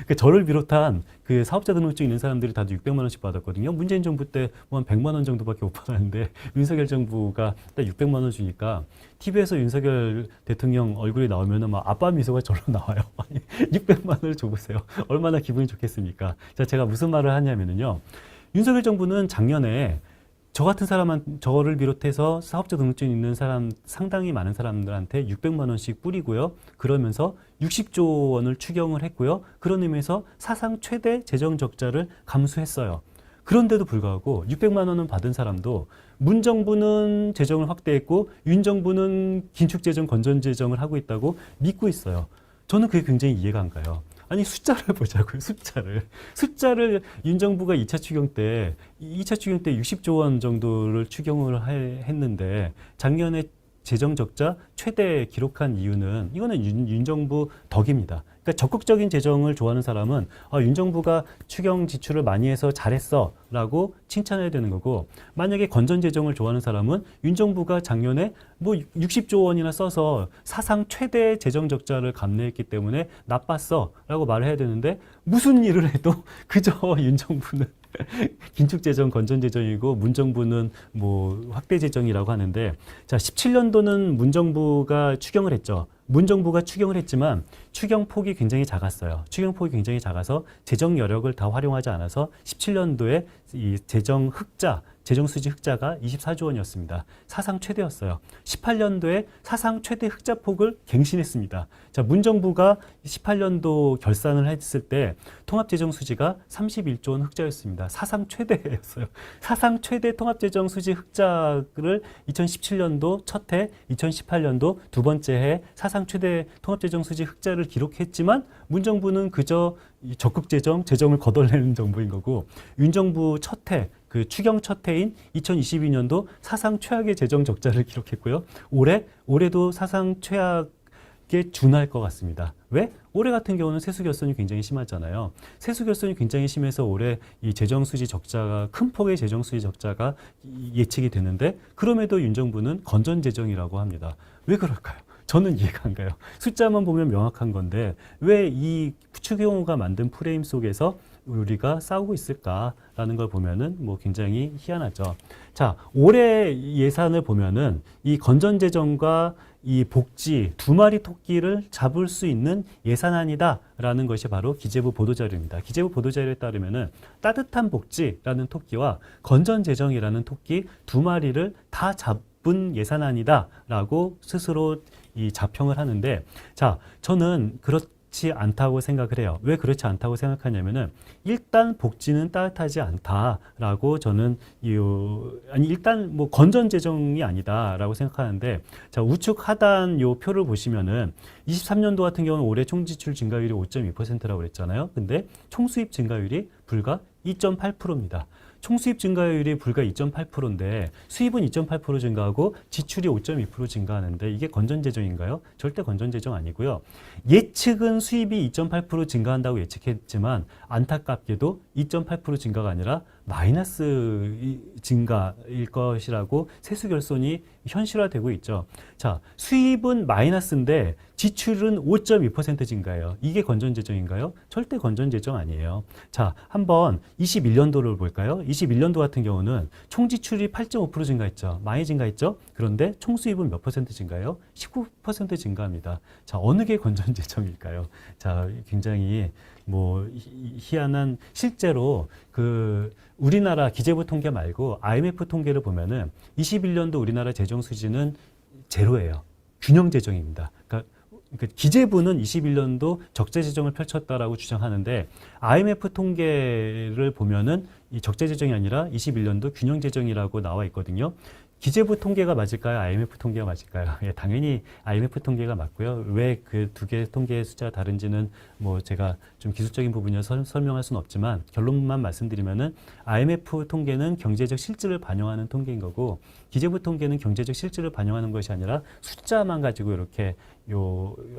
그 저를 비롯한 그 사업자 등록증 있는 사람들이 다들 600만 원씩 받았거든요. 문재인 정부 때 뭐 한 100만 원 정도밖에 못 받았는데 윤석열 정부가 딱 600만 원 주니까 TV에서 윤석열 대통령 얼굴이 나오면은 막 아빠 미소가 절로 나와요. 아니, 600만 원을 줘보세요. 얼마나 기분이 좋겠습니까? 자, 제가 무슨 말을 하냐면은요. 윤석열 정부는 작년에 저 같은 저를 비롯해서 사업자 등록증 있는 사람, 상당히 많은 사람들한테 600만 원씩 뿌리고요. 그러면서 60조 원을 추경을 했고요. 그런 의미에서 사상 최대 재정 적자를 감수했어요. 그런데도 불구하고 600만 원은 받은 사람도 문 정부는 재정을 확대했고 윤 정부는 긴축재정, 건전재정을 하고 있다고 믿고 있어요. 저는 그게 굉장히 이해가 안 가요. 아니 숫자를 보자고요. 숫자를 윤 정부가 2차 추경 때 60조 원 정도를 추경을 했는데 작년에 재정 적자 최대 기록한 이유는 이거는 윤 정부 덕입니다. 그러니까 적극적인 재정을 좋아하는 사람은 윤 정부가 추경 지출을 많이 해서 잘했어 라고 칭찬해야 되는 거고, 만약에 건전 재정을 좋아하는 사람은 윤 정부가 작년에 뭐 60조 원이나 써서 사상 최대 재정 적자를 감내했기 때문에 나빴어 라고 말을 해야 되는데, 무슨 일을 해도 그저 윤 정부는 긴축재정, 건전재정이고 문정부는 뭐 확대재정이라고 하는데, 자 17년도는 문정부가 추경을 했죠. 문정부가 추경을 했지만 추경 폭이 굉장히 작았어요. 추경 폭이 굉장히 작아서 재정 여력을 다 활용하지 않아서 17년도에 이 재정 흑자, 재정 수지 흑자가 24조 원이었습니다. 사상 최대였어요. 18년도에 사상 최대 흑자 폭을 갱신했습니다. 자, 문정부가 18년도 결산을 했을 때 통합재정 수지가 31조 원 흑자였습니다. 사상 최대였어요. 사상 최대 통합재정 수지 흑자를 2017년도 첫 해, 2018년도 두 번째 해 사상 최대 통합재정 수지 흑자를 기록했지만 문정부는 그저 적극재정, 재정을 거덜내는 정부인 거고, 윤 정부 첫 해, 그 추경 첫 해인 2022년도 사상 최악의 재정 적자를 기록했고요. 올해도 사상 최악에 준할 것 같습니다. 왜? 올해 같은 경우는 세수 결손이 굉장히 심하잖아요. 세수 결손이 굉장히 심해서 올해 이 재정 수지 적자가, 큰 폭의 재정 수지 적자가 예측이 되는데, 그럼에도 윤 정부는 건전 재정이라고 합니다. 왜 그럴까요? 저는 이해가 안 가요. 숫자만 보면 명확한 건데 왜 이 추경호가 만든 프레임 속에서 우리가 싸우고 있을까라는 걸 보면은 뭐 굉장히 희한하죠. 자, 올해 예산을 보면은 이 건전재정과 이 복지 두 마리 토끼를 잡을 수 있는 예산안이다라는 것이 바로 기재부 보도자료입니다. 기재부 보도자료에 따르면은 따뜻한 복지라는 토끼와 건전재정이라는 토끼 두 마리를 다 잡은 예산안이다라고 스스로 이 자평을 하는데, 자, 저는 그렇지 않다고 생각을 해요. 왜 그렇지 않다고 생각하냐면은 일단 복지는 따뜻하지 않다라고 저는 일단 뭐 건전 재정이 아니다라고 생각하는데, 자, 우측 하단 요 표를 보시면은 23년도 같은 경우는 올해 총지출 증가율이 5.2%라고 그랬잖아요. 근데 총수입 증가율이 불과 2.8%입니다. 총수입 증가율이 불과 2.8%인데 수입은 2.8% 증가하고 지출이 5.2% 증가하는데 이게 건전재정인가요? 절대 건전재정 아니고요. 예측은 수입이 2.8% 증가한다고 예측했지만 안타깝게도 2.8% 증가가 아니라 마이너스 증가일 것이라고 세수 결손이 현실화되고 있죠. 자, 수입은 마이너스인데 지출은 5.2% 증가해요. 이게 건전재정인가요? 절대 건전재정 아니에요. 자, 한번 21년도를 볼까요? 21년도 같은 경우는 총지출이 8.5% 증가했죠. 많이 증가했죠? 그런데 총수입은 몇 퍼센트 증가해요? 19% 증가합니다. 자, 어느 게 건전재정일까요? 자, 굉장히 뭐 희한한, 실제로 그 우리나라 기재부 통계 말고 IMF 통계를 보면은 21년도 우리나라 재정 수지는 제로예요. 균형 재정입니다. 그러니까 기재부는 21년도 적재 재정을 펼쳤다라고 주장하는데 IMF 통계를 보면은 이 적재 재정이 아니라 21년도 균형 재정이라고 나와 있거든요. 기재부 통계가 맞을까요? IMF 통계가 맞을까요? 예, 당연히 IMF 통계가 맞고요. 왜 그 두 개의 통계의 숫자가 다른지는 뭐 제가 좀 기술적인 부분이어서 설명할 수는 없지만 결론만 말씀드리면은 IMF 통계는 경제적 실질을 반영하는 통계인 거고 기재부 통계는 경제적 실질을 반영하는 것이 아니라 숫자만 가지고 이렇게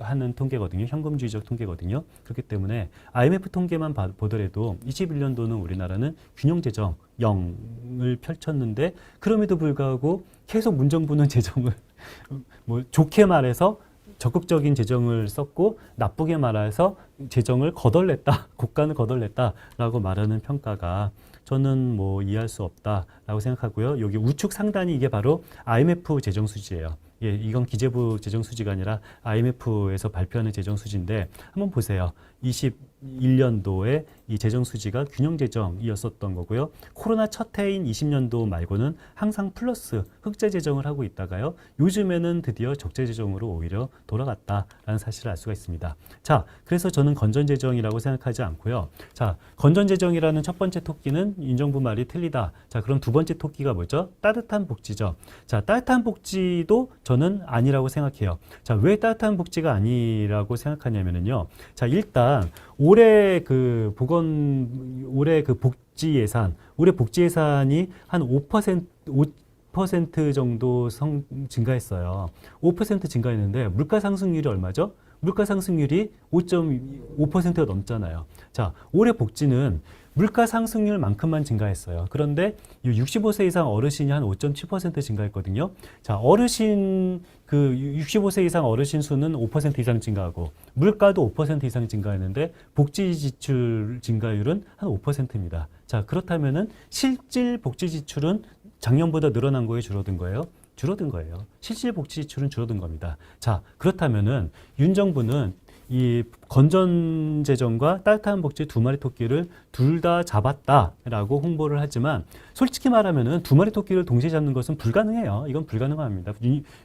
하는 통계거든요. 현금주의적 통계거든요. 그렇기 때문에 IMF 통계만 보더라도 21년도는 우리나라는 균형재정 0을 펼쳤는데 그럼에도 불구하고 계속 문정부는 재정을 뭐 좋게 말해서 적극적인 재정을 썼고 나쁘게 말해서 재정을 거덜냈다, 국간을 거덜냈다라고 말하는 평가가 저는 뭐 이해할 수 없다라고 생각하고요. 여기 우측 상단이 이게 바로 IMF 재정 수지예요. 예, 이건 기재부 재정 수지가 아니라 IMF에서 발표하는 재정 수지인데 한번 보세요. 21년도에 이 재정 수지가 균형 재정이었었던 거고요. 코로나 첫 해인 20년도 말고는 항상 플러스 흑자 재정을 하고 있다가요. 요즘에는 드디어 적재 재정으로 오히려 돌아갔다라는 사실을 알 수가 있습니다. 자, 그래서 저는 건전 재정이라고 생각하지 않고요. 자, 건전 재정이라는 첫 번째 토끼는 윤정부 말이 틀리다. 자, 그럼 두 번째 토끼가 뭐죠? 따뜻한 복지죠. 자, 따뜻한 복지도 저는 아니라고 생각해요. 자, 왜 따뜻한 복지가 아니라고 생각하냐면요. 자, 일단 올해 그 복지 예산, 올해 복지 예산이 한 5% 정도 증가했어요. 5% 증가했는데 물가 상승률이 얼마죠? 물가 상승률이 5.5%가 넘잖아요. 자, 올해 복지는 물가 상승률만큼만 증가했어요. 그런데 65세 이상 어르신이 한 5.7% 증가했거든요. 자, 65세 이상 어르신 수는 5% 이상 증가하고 물가도 5% 이상 증가했는데 복지 지출 증가율은 한 5%입니다. 자, 그렇다면은 실질 복지 지출은 작년보다 늘어난 거예요, 줄어든 거예요? 줄어든 거예요. 실질 복지 지출은 줄어든 겁니다. 자, 그렇다면은 윤 정부는 이 건전 재정과 따뜻한 복지 두 마리 토끼를 둘 다 잡았다라고 홍보를 하지만 솔직히 말하면은 두 마리 토끼를 동시에 잡는 것은 불가능해요. 이건 불가능합니다.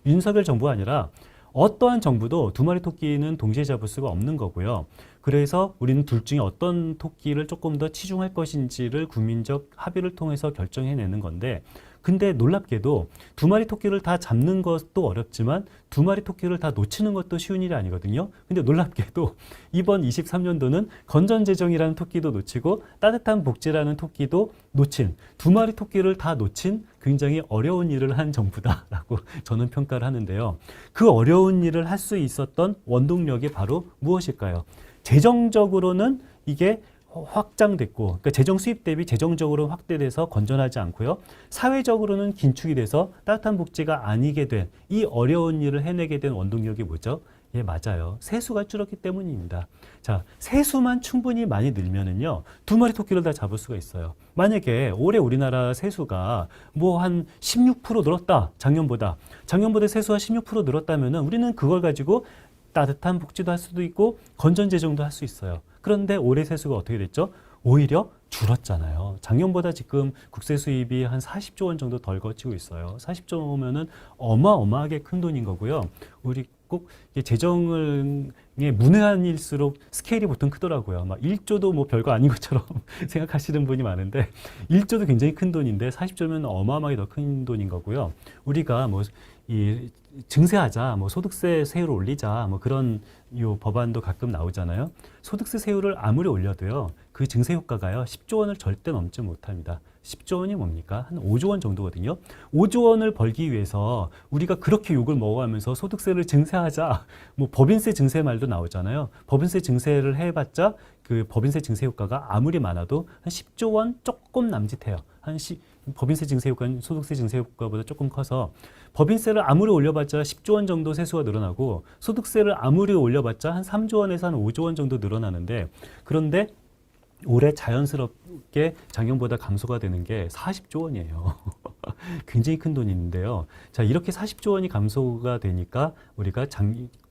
윤석열 정부가 아니라 어떠한 정부도 두 마리 토끼는 동시에 잡을 수가 없는 거고요. 그래서 우리는 둘 중에 어떤 토끼를 조금 더 치중할 것인지를 국민적 합의를 통해서 결정해내는 건데 근데 놀랍게도 두 마리 토끼를 다 잡는 것도 어렵지만 두 마리 토끼를 다 놓치는 것도 쉬운 일이 아니거든요. 근데 놀랍게도 이번 23년도는 건전재정이라는 토끼도 놓치고 따뜻한 복지라는 토끼도 놓친 두 마리 토끼를 다 놓친 굉장히 어려운 일을 한 정부다라고 저는 평가를 하는데요. 그 어려운 일을 할 수 있었던 원동력이 바로 무엇일까요? 재정적으로는 이게 확장됐고, 그러니까 재정 수입 대비 재정적으로 확대돼서 건전하지 않고요. 사회적으로는 긴축이 돼서 따뜻한 복지가 아니게 된 이 어려운 일을 해내게 된 원동력이 뭐죠? 예, 맞아요. 세수가 줄었기 때문입니다. 자, 세수만 충분히 많이 늘면은요, 두 마리 토끼를 다 잡을 수가 있어요. 만약에 올해 우리나라 세수가 뭐 한 16% 늘었다, 작년보다 세수가 16% 늘었다면은 우리는 그걸 가지고 따뜻한 복지도 할 수도 있고 건전재정도 할 수 있어요. 그런데 올해 세수가 어떻게 됐죠? 오히려 줄었잖아요. 작년보다 지금 국세 수입이 한 40조 원 정도 덜 거치고 있어요. 40조 원이면은 어마어마하게 큰 돈인 거고요. 우리 꼭 재정의 문외한 일수록 스케일이 보통 크더라고요. 막 1조도 뭐 별거 아닌 것처럼 생각하시는 분이 많은데 1조도 굉장히 큰 돈인데 40조면 어마어마하게 더 큰 돈인 거고요. 우리가 뭐 이 증세하자, 뭐 소득세 세율을 올리자, 뭐 그런 요 법안도 가끔 나오잖아요. 소득세 세율을 아무리 올려도요, 그 증세 효과가요, 10조 원을 절대 넘지 못합니다. 10조 원이 뭡니까? 한 5조 원 정도거든요. 5조 원을 벌기 위해서 우리가 그렇게 욕을 먹어가면서 소득세를 증세하자, 뭐 법인세 증세 말도 나오잖아요. 법인세 증세를 해봤자 그 법인세 증세 효과가 아무리 많아도 한 10조 원 조금 남짓해요. 법인세 증세 효과는 소득세 증세 효과보다 조금 커서 법인세를 아무리 올려봤자 10조 원 정도 세수가 늘어나고 소득세를 아무리 올려봤자 한 3조 원에서 한 5조 원 정도 늘어나는데 그런데 올해 자연스럽게 작년보다 감소가 되는 게 40조 원이에요. 굉장히 큰 돈인데요. 자, 이렇게 40조 원이 감소가 되니까 우리가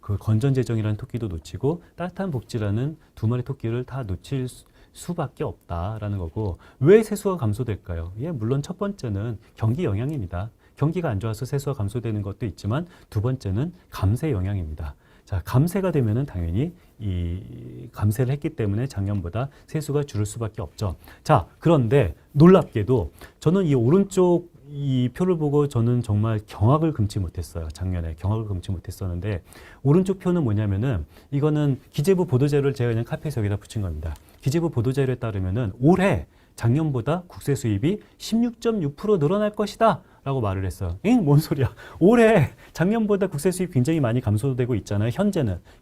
그 건전재정이라는 토끼도 놓치고 따뜻한 복지라는 두 마리 토끼를 다 놓칠 수밖에 없다라는 거고 왜 세수가 감소될까요? 예, 물론 첫 번째는 경기 영향입니다. 경기가 안 좋아서 세수가 감소되는 것도 있지만 두 번째는 감세 영향입니다. 자, 감세가 되면은 당연히 이 감세를 했기 때문에 작년보다 세수가 줄을 수밖에 없죠. 자, 그런데 놀랍게도 저는 이 오른쪽 이 표를 보고 저는 정말 경악을 금치 못했어요. 작년에 경악을 금치 못했었는데 오른쪽 표는 뭐냐면은 이거는 기재부 보도자료를 제가 그냥 카피해서 여기다 붙인 겁니다. 기재부 보도자료에 따르면은 올해 작년보다 국세 수입이 16.6% 늘어날 것이다 라고 말을 했어요. 엥? 뭔 소리야? 올해 작년보다 국세 수입 굉장히 많이 감소되고 있잖아요.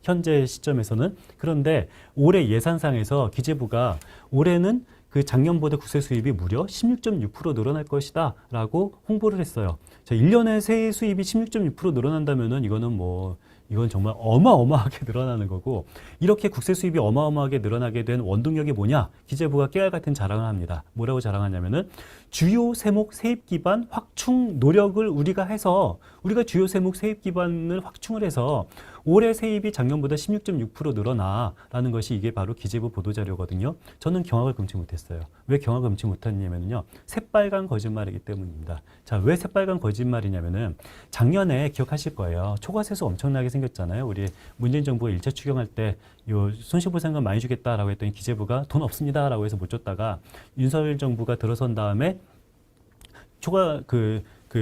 현재 시점에서는. 그런데 올해 예산상에서 기재부가 올해는 그 작년보다 국세 수입이 무려 16.6% 늘어날 것이다 라고 홍보를 했어요. 자, 1년에 세계 수입이 16.6% 늘어난다면은 이건 정말 어마어마하게 늘어나는 거고, 이렇게 국세 수입이 어마어마하게 늘어나게 된 원동력이 뭐냐? 기재부가 깨알 같은 자랑을 합니다. 뭐라고 자랑하냐면은 주요 세목 세입 기반 확충 노력을 우리가 주요 세목 세입 기반을 확충을 해서 올해 세입이 작년보다 16.6% 늘어나라는 것이 이게 바로 기재부 보도자료거든요. 저는 경악을 금치 못했어요. 왜 경악을 금치 못했냐면요. 새빨간 거짓말이기 때문입니다. 자, 왜 새빨간 거짓말이냐면은 작년에 기억하실 거예요. 초과세수 엄청나게 생겼잖아요. 우리 문재인 정부가 1차 추경할 때 요 손실보상금 많이 주겠다라고 했더니 기재부가 돈 없습니다라고 해서 못 줬다가 윤석열 정부가 들어선 다음에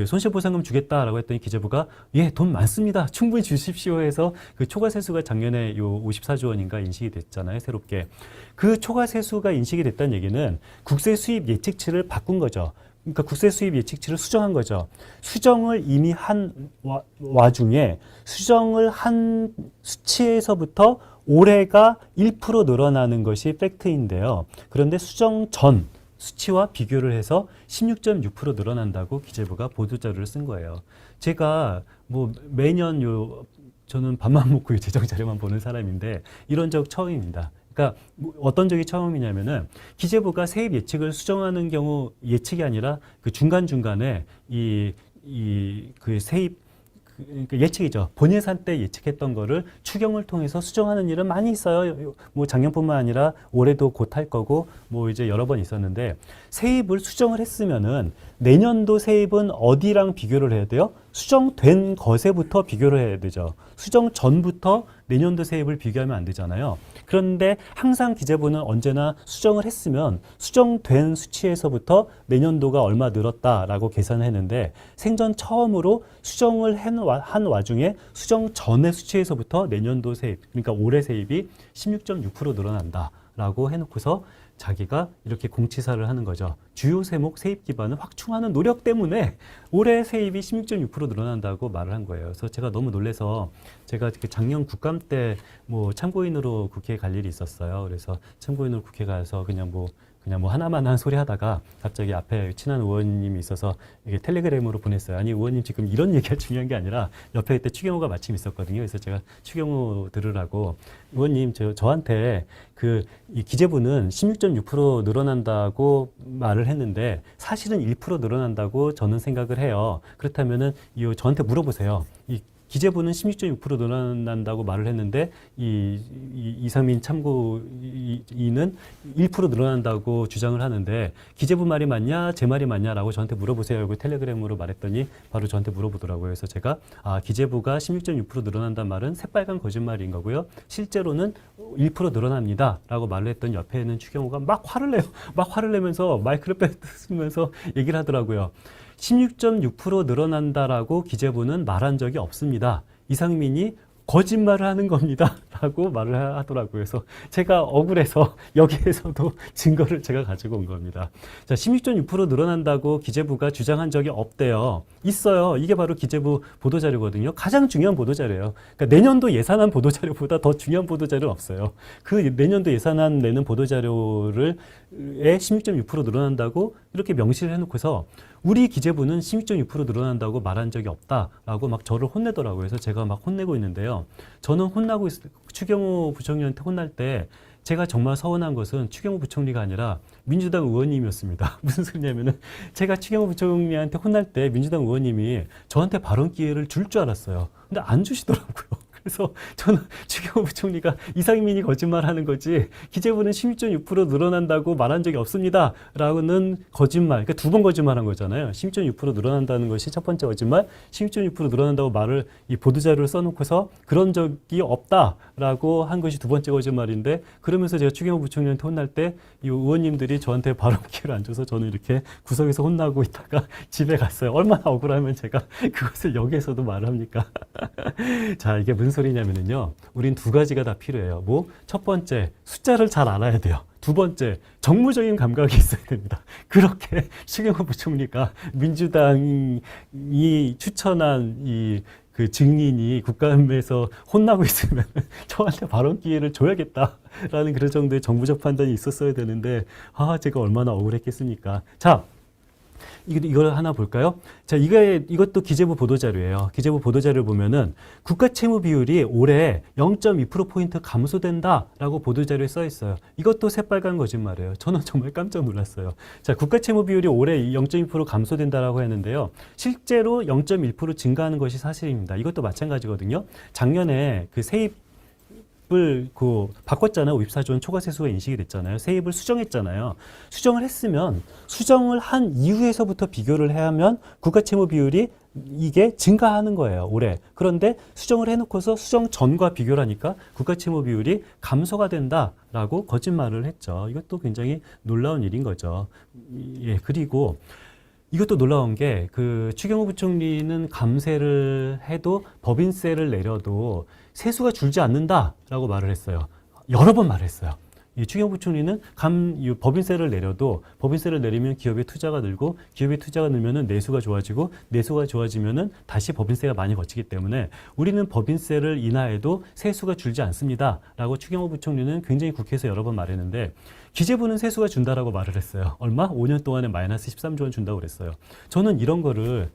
손실보상금 주겠다라고 했더니 기재부가 예, 돈 많습니다. 충분히 주십시오 해서 그 초과세수가 작년에 요 54조 원인가 인식이 됐잖아요. 새롭게. 그 초과세수가 인식이 됐다는 얘기는 국세 수입 예측치를 바꾼 거죠. 그러니까 국세 수입 예측치를 수정한 거죠. 수정을 이미 한 와중에 수정을 한 수치에서부터 올해가 1% 늘어나는 것이 팩트인데요. 그런데 수정 전 수치와 비교를 해서 16.6% 늘어난다고 기재부가 보도자료를 쓴 거예요. 제가 매년 저는 밥만 먹고 재정 자료만 보는 사람인데 이런 적 처음입니다. 그러니까 어떤 적이 처음이냐면은 기재부가 세입 예측을 수정하는 경우 예측이 아니라 그 중간중간에 그 세입 그러니까 예측이죠. 본예산 때 예측했던 거를 추경을 통해서 수정하는 일은 많이 있어요. 작년뿐만 아니라 올해도 곧 할 거고 이제 여러 번 있었는데 세입을 수정을 했으면은 내년도 세입은 어디랑 비교를 해야 돼요? 수정된 것에부터 비교를 해야 되죠. 수정 전부터 내년도 세입을 비교하면 안 되잖아요. 그런데 항상 기재부는 언제나 수정을 했으면 수정된 수치에서부터 내년도가 얼마 늘었다라고 계산을 했는데 생전 처음으로 수정을 한 와중에 수정 전의 수치에서부터 내년도 세입, 그러니까 올해 세입이 16.6% 늘어난다라고 해놓고서 자기가 이렇게 공치사를 하는 거죠. 주요 세목 세입 기반을 확충하는 노력 때문에 올해 세입이 16.6% 늘어난다고 말을 한 거예요. 그래서 제가 너무 놀라서 제가 작년 국감 때 참고인으로 국회에 갈 일이 있었어요. 그래서 참고인으로 국회 가서 그냥 하나만 한 소리 하다가 갑자기 앞에 친한 의원님이 있어서 이게 텔레그램으로 보냈어요. 아니, 의원님 지금 이런 얘기가 중요한 게 아니라 옆에 그때 추경호가 마침 있었거든요. 그래서 제가 추경호 들으라고 의원님 저한테 이 기재부는 16.6% 늘어난다고 말을 했는데 사실은 1% 늘어난다고 저는 생각을 해요. 그렇다면은 저한테 물어보세요. 기재부는 16.6% 늘어난다고 말을 했는데 이상민 참고인은 1% 늘어난다고 주장을 하는데 기재부 말이 맞냐 제 말이 맞냐라고 저한테 물어보세요. 이거 텔레그램으로 말했더니 바로 저한테 물어보더라고요. 그래서 제가 기재부가 16.6% 늘어난다는 말은 새빨간 거짓말인 거고요. 실제로는 1% 늘어납니다 라고 말을 했더니 옆에 있는 추경호가 막 화를 내요. 막 화를 내면서 마이크를 뺏으면서 얘기를 하더라고요. 16.6% 늘어난다라고 기재부는 말한 적이 없습니다. 이상민이 거짓말을 하는 겁니다. 라고 말을 하더라고요. 그래서 제가 억울해서 여기에서도 증거를 제가 가지고 온 겁니다. 자, 16.6% 늘어난다고 기재부가 주장한 적이 없대요. 있어요. 이게 바로 기재부 보도자료거든요. 가장 중요한 보도자료예요. 그러니까 내년도 예산안 보도자료보다 더 중요한 보도자료는 없어요. 그 내년도 예산안 내는 보도자료에 16.6% 늘어난다고 이렇게 명시를 해놓고서 우리 기재부는 16.6% 늘어난다고 말한 적이 없다라고 막 저를 혼내더라고요. 그래서 제가 막 혼내고 있는데요. 저는 추경호 부총리한테 혼날 때 제가 정말 서운한 것은 추경호 부총리가 아니라 민주당 의원님이었습니다. 무슨 소리냐면은 제가 추경호 부총리한테 혼날 때 민주당 의원님이 저한테 발언 기회를 줄 줄 알았어요. 근데 안 주시더라고요. 그래서 저는 추경호 부총리가 이상민이 거짓말하는 거지 기재부는 16.6% 늘어난다고 말한 적이 없습니다 라고는 거짓말, 그러니까 두 번 거짓말한 거잖아요. 16.6% 늘어난다는 것이 첫 번째 거짓말, 16.6% 늘어난다고 말을 이 보도자료를 써놓고서 그런 적이 없다라고 한 것이 두 번째 거짓말인데, 그러면서 제가 추경호 부총리한테 혼날 때 이 의원님들이 저한테 발언 기회를 안 줘서 저는 이렇게 구석에서 혼나고 있다가 집에 갔어요. 얼마나 억울하면 제가 그것을 여기에서도 말을 합니까? 자, 이게 무슨 소리냐면요. 우린 두 가지가 다 필요해요. 첫 번째, 숫자를 잘 알아야 돼요. 두 번째, 정무적인 감각이 있어야 됩니다. 그렇게 추경호 부총리가 민주당이 추천한 그 증인이 국감에서 혼나고 있으면 저한테 발언 기회를 줘야겠다라는 그런 정도의 정부적 판단이 있었어야 되는데, 제가 얼마나 억울했겠습니까. 자, 이걸 하나 볼까요? 자, 이것도 기재부 보도자료예요. 기재부 보도자료를 보면은 국가 채무 비율이 올해 0.2%포인트 감소된다라고 보도자료에 써 있어요. 이것도 새빨간 거짓말이에요. 저는 정말 깜짝 놀랐어요. 자, 국가 채무 비율이 올해 0.2% 감소된다라고 했는데요. 실제로 0.1% 증가하는 것이 사실입니다. 이것도 마찬가지거든요. 작년에 그 세입 을 바꿨잖아요. 54조 원 초과세수가 인식이 됐잖아요. 세입을 수정했잖아요. 수정을 했으면 수정을 한 이후에서부터 비교를 해야 하면 국가채무 비율이 이게 증가하는 거예요. 올해. 그런데 수정을 해놓고서 수정 전과 비교를 하니까 국가채무 비율이 감소가 된다라고 거짓말을 했죠. 이것도 굉장히 놀라운 일인 거죠. 예, 그리고 이것도 놀라운 게 그 추경호 부총리는 감세를 해도 법인세를 내려도 세수가 줄지 않는다라고 말을 했어요. 여러 번 말했어요. 이 추경호 부총리는 법인세를 내려도 법인세를 내리면 기업의 투자가 늘고 기업의 투자가 늘면은 내수가 좋아지고 내수가 좋아지면은 다시 법인세가 많이 거치기 때문에 우리는 법인세를 인하해도 세수가 줄지 않습니다라고 추경호 부총리는 굉장히 국회에서 여러 번 말했는데 기재부는 세수가 준다라고 말을 했어요. 얼마? 5년 동안에 마이너스 13조 원 준다고 그랬어요. 저는 이런 거를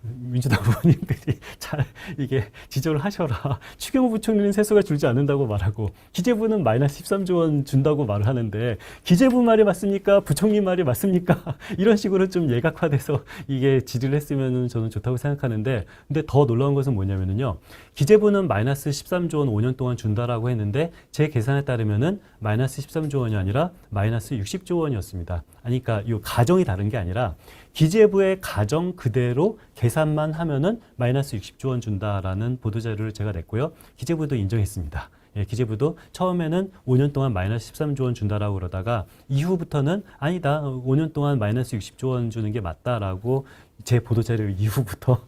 민주당 의원님들이 잘 이게 지적을 하셔라. 추경호 부총리는 세수가 줄지 않는다고 말하고 기재부는 마이너스 13조 원 준다고 말을 하는데 기재부 말이 맞습니까? 부총리 말이 맞습니까? 이런 식으로 좀 예각화돼서 이게 질의를 했으면 저는 좋다고 생각하는데 근데 더 놀라운 것은 뭐냐면요. 기재부는 마이너스 13조 원 5년 동안 준다라고 했는데 제 계산에 따르면은 마이너스 13조 원이 아니라 마이너스 60조 원이었습니다. 아니, 그러니까 이 가정이 다른 게 아니라 기재부의 가정 그대로 계산만 하면은 마이너스 60조 원 준다라는 보도자료를 제가 냈고요. 기재부도 인정했습니다. 예, 기재부도 처음에는 5년 동안 마이너스 13조 원 준다라고 그러다가 이후부터는 아니다. 5년 동안 마이너스 60조 원 주는 게 맞다라고 제 보도자료 이후부터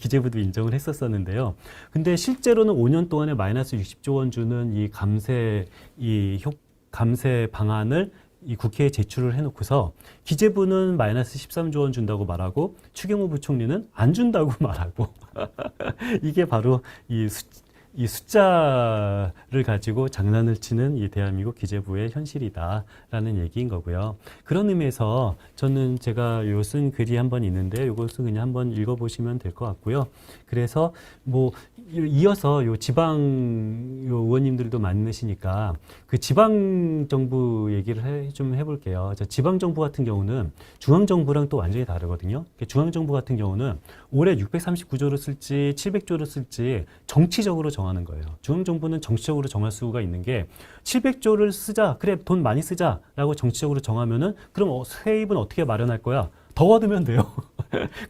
기재부도 인정을 했었었는데요. 근데 실제로는 5년 동안에 마이너스 60조 원 주는 이 감세 방안을 이 국회에 제출을 해놓고서 기재부는 마이너스 13조 원 준다고 말하고 추경호 부총리는 안 준다고 말하고 이게 바로 이 숫자를 가지고 장난을 치는 이 대한민국 기재부의 현실이다라는 얘기인 거고요. 그런 의미에서 저는 제가 요 쓴 글이 한 번 있는데 이것은 그냥 한번 읽어보시면 될 것 같고요. 그래서 뭐 이어서 요 지방 의원님들도 많으시니까 그 지방 정부 얘기를 좀 해볼게요. 지방 정부 같은 경우는 중앙 정부랑 또 완전히 다르거든요. 중앙 정부 같은 경우는 올해 639조를 쓸지 700조를 쓸지 정치적으로 정하는 거예요. 중앙 정부는 정치적으로 정할 수가 있는 게 700조를 쓰자, 그래 돈 많이 쓰자라고 정치적으로 정하면은 그럼 세입은 어떻게 마련할 거야? 더 거두면 돼요.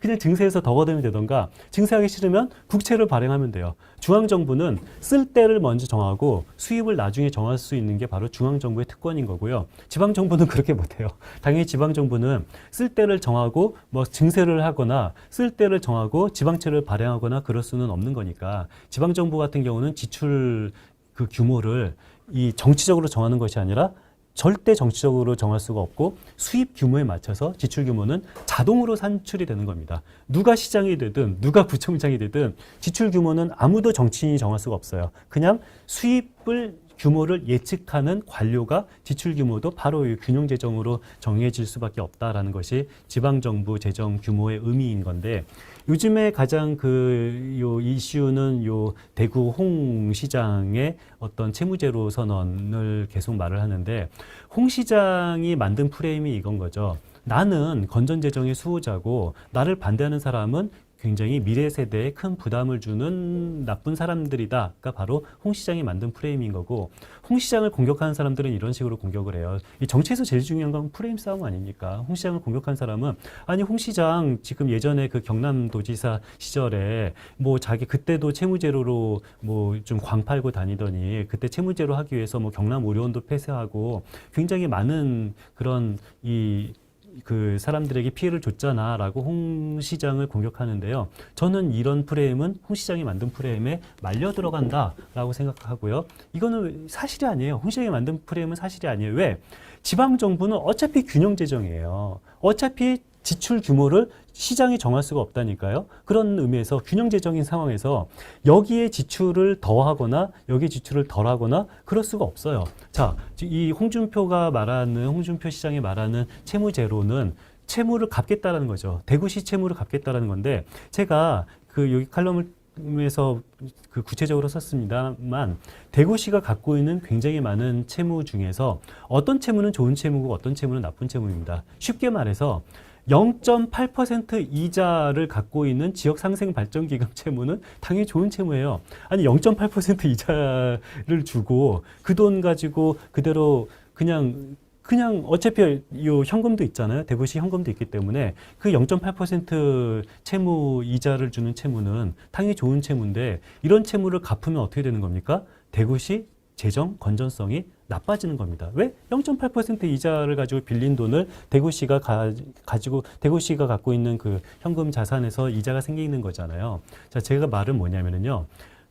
그냥 증세에서 더 거두면 되던가 증세하기 싫으면 국채를 발행하면 돼요. 중앙정부는 쓸 때를 먼저 정하고 수입을 나중에 정할 수 있는 게 바로 중앙정부의 특권인 거고요. 지방정부는 그렇게 못해요. 당연히 지방정부는 쓸 때를 정하고 뭐 증세를 하거나 쓸 때를 정하고 지방채를 발행하거나 그럴 수는 없는 거니까 지방정부 같은 경우는 지출 그 규모를 이 정치적으로 정하는 것이 아니라 절대 정치적으로 정할 수가 없고 수입 규모에 맞춰서 지출 규모는 자동으로 산출이 되는 겁니다. 누가 시장이 되든 누가 구청장이 되든 지출 규모는 아무도 정치인이 정할 수가 없어요. 그냥 수입을 규모를 예측하는 관료가 지출 규모도 바로 이 균형 재정으로 정해질 수밖에 없다라는 것이 지방정부 재정 규모의 의미인 건데 요즘에 가장 요 이슈는 요 대구 홍 시장의 어떤 채무제로 선언을 계속 말을 하는데 홍 시장이 만든 프레임이 이건 거죠. 나는 건전재정의 수호자고 나를 반대하는 사람은 굉장히 미래 세대에 큰 부담을 주는 나쁜 사람들이다가 바로 홍 시장이 만든 프레임인 거고 홍 시장을 공격하는 사람들은 이런 식으로 공격을 해요. 이 정치에서 제일 중요한 건 프레임 싸움 아닙니까? 홍 시장을 공격한 사람은 아니 홍 시장 지금 예전에 그 경남도지사 시절에 뭐 자기 그때도 채무제로로 뭐 좀 광 팔고 다니더니 그때 채무제로 하기 위해서 뭐 경남 오리온도 폐쇄하고 굉장히 많은 그런 그 사람들에게 피해를 줬잖아라고 홍 시장을 공격하는데요. 저는 이런 프레임은 홍 시장이 만든 프레임에 말려 들어간다라고 생각하고요. 이거는 사실이 아니에요. 홍 시장이 만든 프레임은 사실이 아니에요. 왜? 지방 정부는 어차피 균형 재정이에요. 어차피 지출 규모를 시장이 정할 수가 없다니까요. 그런 의미에서 균형 재정인 상황에서 여기에 지출을 더하거나 여기에 지출을 덜하거나 그럴 수가 없어요. 자, 이 홍준표 시장이 말하는 채무 제로는 채무를 갚겠다라는 거죠. 대구시 채무를 갚겠다라는 건데 제가 그 여기 칼럼에서 그 구체적으로 썼습니다만 대구시가 갖고 있는 굉장히 많은 채무 중에서 어떤 채무는 좋은 채무고 어떤 채무는 나쁜 채무입니다. 쉽게 말해서 0.8% 이자를 갖고 있는 지역상생발전기금 채무는 당연히 좋은 채무예요. 아니 0.8% 이자를 주고 그 돈 가지고 그대로 그냥 어차피 요 현금도 있잖아요. 대구시 현금도 있기 때문에 그 0.8% 채무 이자를 주는 채무는 당연히 좋은 채무인데 이런 채무를 갚으면 어떻게 되는 겁니까? 대구시 재정 건전성이 나빠지는 겁니다. 왜? 0.8% 이자를 가지고 빌린 돈을 대구시가 대구시가 갖고 있는 그 현금 자산에서 이자가 생기는 거잖아요. 자, 제가 말은 뭐냐면요.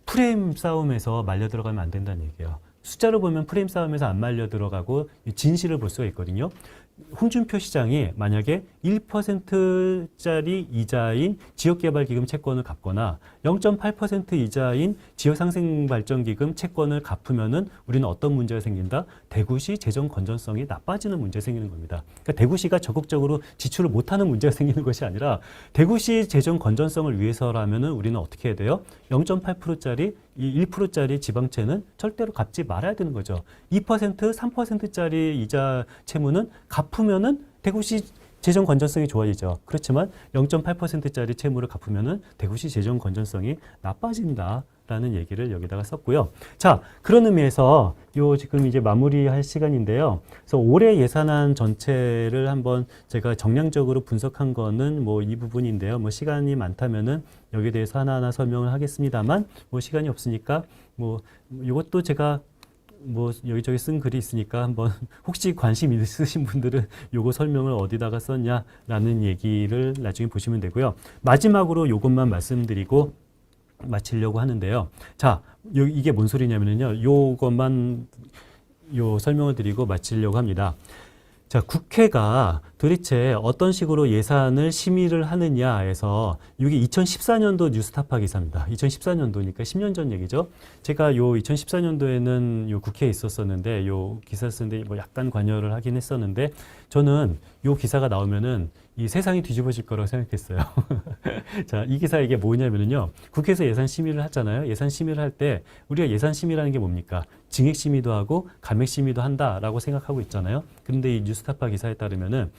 프레임 싸움에서 말려 들어가면 안 된다는 얘기예요. 숫자로 보면 프레임 싸움에서 안 말려 들어가고 진실을 볼 수가 있거든요. 홍준표 시장이 만약에 1%짜리 이자인 지역개발기금 채권을 갚거나 0.8% 이자인 지역상생발전기금 채권을 갚으면은 우리는 어떤 문제가 생긴다? 대구시 재정 건전성이 나빠지는 문제가 생기는 겁니다. 그러니까 대구시가 적극적으로 지출을 못하는 문제가 생기는 것이 아니라 대구시 재정 건전성을 위해서라면은 우리는 어떻게 해야 돼요? 0.8%짜리 이 1%짜리 지방채는 절대로 갚지 말아야 되는 거죠. 2%, 3%짜리 이자 채무는 갚으면은 대구시 재정 건전성이 좋아지죠. 그렇지만 0.8%짜리 채무를 갚으면은 대구시 재정 건전성이 나빠진다라는 얘기를 여기다가 썼고요. 자, 그런 의미에서 지금 이제 마무리할 시간인데요. 그래서 올해 예산안 전체를 한번 제가 정량적으로 분석한 거는 뭐 이 부분인데요. 뭐 시간이 많다면은 여기에 대해서 하나하나 설명을 하겠습니다만 뭐 시간이 없으니까 뭐 이것도 제가 뭐 여기저기 쓴 글이 있으니까 한번 혹시 관심 있으신 분들은 요거 설명을 어디다가 썼냐라는 얘기를 나중에 보시면 되고요. 마지막으로 요것만 말씀드리고 마치려고 하는데요. 자, 이게 뭔 소리냐면요. 요것만 설명을 드리고 마치려고 합니다. 자, 국회가 도대체 어떤 식으로 예산을 심의를 하느냐에서 이게 2014년도 뉴스타파 기사입니다. 2014년도니까 10년 전 얘기죠. 제가 요 2014년도에는 요 국회에 있었었는데 요 기사 쓰는데 뭐 약간 관여를 하긴 했었는데 저는 요 기사가 나오면은 이 세상이 뒤집어질 거라고 생각했어요. 자, 이 기사 이게 뭐냐면요. 국회에서 예산 심의를 하잖아요. 예산 심의를 할 때 우리가 예산 심의라는 게 뭡니까? 증액 심의도 하고 감액 심의도 한다라고 생각하고 있잖아요. 그런데 이 뉴스타파 기사에 따르면은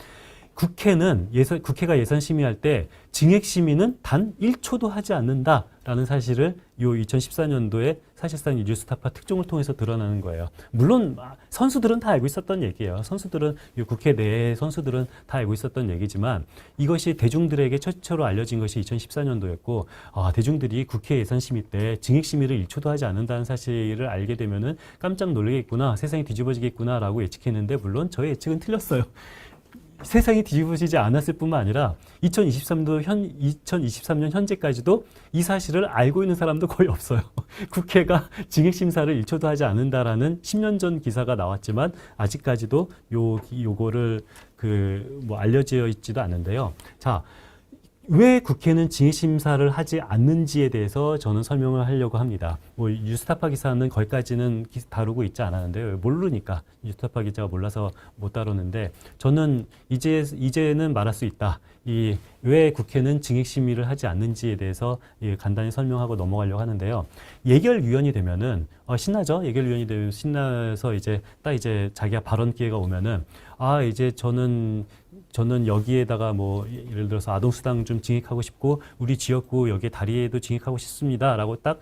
국회가 예산 심의할 때 증액 심의는 단 1초도 하지 않는다라는 사실을 요 2014년도에 사실상 이 뉴스타파 특종을 통해서 드러나는 거예요. 물론 선수들은 다 알고 있었던 얘기예요. 국회 내 선수들은 다 알고 있었던 얘기지만 이것이 대중들에게 최초로 알려진 것이 2014년도였고 대중들이 국회 예산 심의 때 증액 심의를 1초도 하지 않는다는 사실을 알게 되면은 깜짝 놀라겠구나, 세상이 뒤집어지겠구나라고 예측했는데 물론 저의 예측은 틀렸어요. 세상이 뒤집어지지 않았을 뿐만 아니라 2023년 현재까지도 이 사실을 알고 있는 사람도 거의 없어요. 국회가 증액심사를 1초도 하지 않는다라는 10년 전 기사가 나왔지만 아직까지도 요거를 알려져 있지도 않는데요. 자, 왜 국회는 증액심사를 하지 않는지에 대해서 저는 설명을 하려고 합니다. 뭐 뉴스타파 기사는 거기까지는 다루고 있지 않았는데요. 모르니까 뉴스타파 기자가 몰라서 못 다루는데 저는 이제는 말할 수 있다. 왜 국회는 증액심의를 하지 않는지에 대해서 간단히 설명하고 넘어가려고 하는데요. 예결위원이 되면은 신나죠. 예결위원이 되면 신나서 이제 자기가 발언 기회가 오면은 이제 저는 여기에다가 뭐 예를 들어서 아동수당 좀 증액하고 싶고 우리 지역구 여기에 다리에도 증액하고 싶습니다라고 딱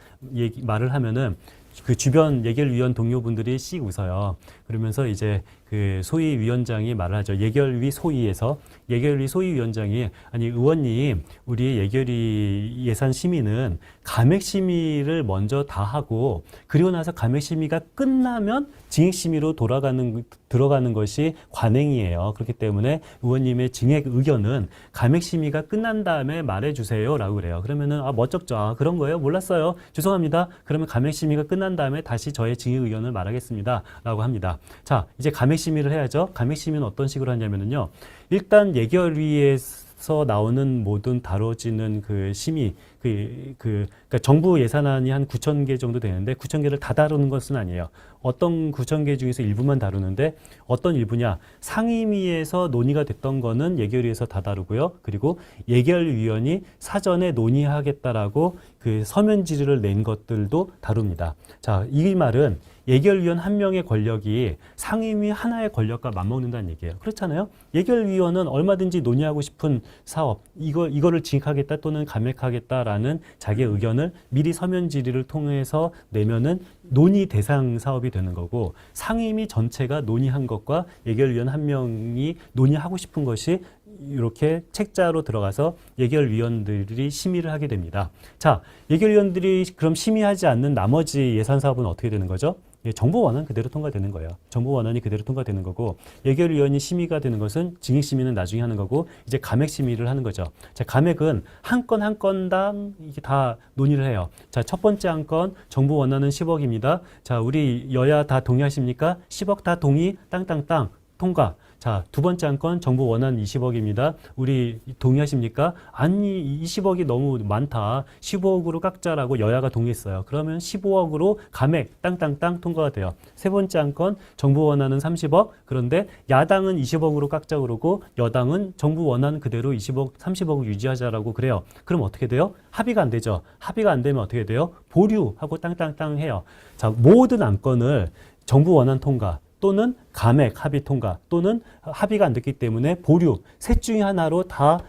말을 하면은 그 주변 예결위원 동료분들이 씩 웃어요. 그러면서 이제 그 소위위원장이 말을 하죠. 예결위 소위에서 예결위 소위위원장이 아니 의원님 우리의 예결위 예산 심의는 감액 심의를 먼저 다 하고 그리고 나서 감액 심의가 끝나면 증액 심의로 들어가는 것이 관행이에요. 그렇기 때문에 의원님의 증액 의견은 감액 심의가 끝난 다음에 말해주세요라고 그래요. 그러면은 멋쩍죠. 그런 거예요? 몰랐어요. 죄송합니다. 그러면 감액 심의가 끝난 다음에 다시 저의 증액 의견을 말하겠습니다라고 합니다. 자, 이제 감액 심의를 해야죠. 감액 심의는 어떤 식으로 하냐면요. 일단 예결위에서 나오는 모든 다뤄지는 그 심의, 그러니까 정부 예산안이 한 9,000개 정도 되는데 9,000개를 다 다루는 것은 아니에요. 어떤 9,000개 중에서 일부만 다루는데 어떤 일부냐? 상임위에서 논의가 됐던 거는 예결위에서 다 다루고요. 그리고 예결위원이 사전에 논의하겠다라고 그 서면 질의를 낸 것들도 다룹니다. 자, 이 말은 예결위원 한 명의 권력이 상임위 하나의 권력과 맞먹는다는 얘기예요. 그렇잖아요. 예결위원은 얼마든지 논의하고 싶은 사업, 이거를 진행하겠다 또는 감액하겠다라는 자기의 의견을 미리 서면 질의를 통해서 내면은 논의 대상 사업이 되는 거고 상임위 전체가 논의한 것과 예결위원 한 명이 논의하고 싶은 것이 이렇게 책자로 들어가서 예결위원들이 심의를 하게 됩니다. 자, 예결위원들이 그럼 심의하지 않는 나머지 예산 사업은 어떻게 되는 거죠? 정부 원안 그대로 통과되는 거예요. 정부 원안이 그대로 통과되는 거고 예결위원이 심의가 되는 것은 증액 심의는 나중에 하는 거고 이제 감액 심의를 하는 거죠. 자, 감액은 한 건 한 건당 이게 다 논의를 해요. 자, 첫 번째 한 건 정부 원안은 10억입니다. 자, 우리 여야 다 동의하십니까? 10억 다 동의 땅땅땅 통과. 자, 두 번째 한 건 정부 원안 20억입니다. 우리 동의하십니까? 아니 20억이 너무 많다. 15억으로 깎자라고 여야가 동의했어요. 그러면 15억으로 감액 땅땅땅 통과가 돼요. 세 번째 한 건 정부 원안은 30억. 그런데 야당은 20억으로 깎자 그러고 여당은 정부 원안 그대로 20억, 30억을 유지하자라고 그래요. 그럼 어떻게 돼요? 합의가 안 되죠. 합의가 안 되면 어떻게 돼요? 보류하고 땅땅땅 해요. 자, 모든 안건을 정부 원안 통과 또는 감액 합의 통과 또는 합의가 안 됐기 때문에 보류 셋 중에 하나로 다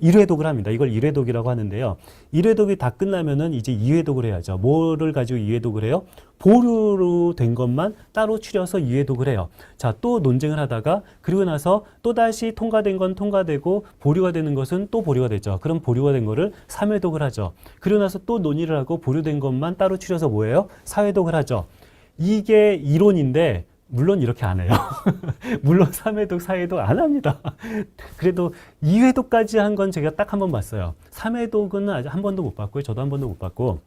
1회독을 합니다. 이걸 1회독이라고 하는데요. 1회독이 다 끝나면은 이제 2회독을 해야죠. 뭐를 가지고 2회독을 해요? 보류로 된 것만 따로 추려서 2회독을 해요. 자, 또 논쟁을 하다가 그리고 나서 또 다시 통과된 건 통과되고 보류가 되는 것은 또 보류가 되죠. 그럼 보류가 된 거를 3회독을 하죠. 그리고 나서 또 논의를 하고 보류된 것만 따로 추려서 뭐예요? 4회독을 하죠. 이게 이론인데 물론 이렇게 안 해요. 물론 3회독, 4회독 안 합니다. 그래도 2회독까지 한 건 제가 딱 한 번 봤어요. 3회독은 아직 한 번도 못 봤고요. 저도 한 번도 못 봤고.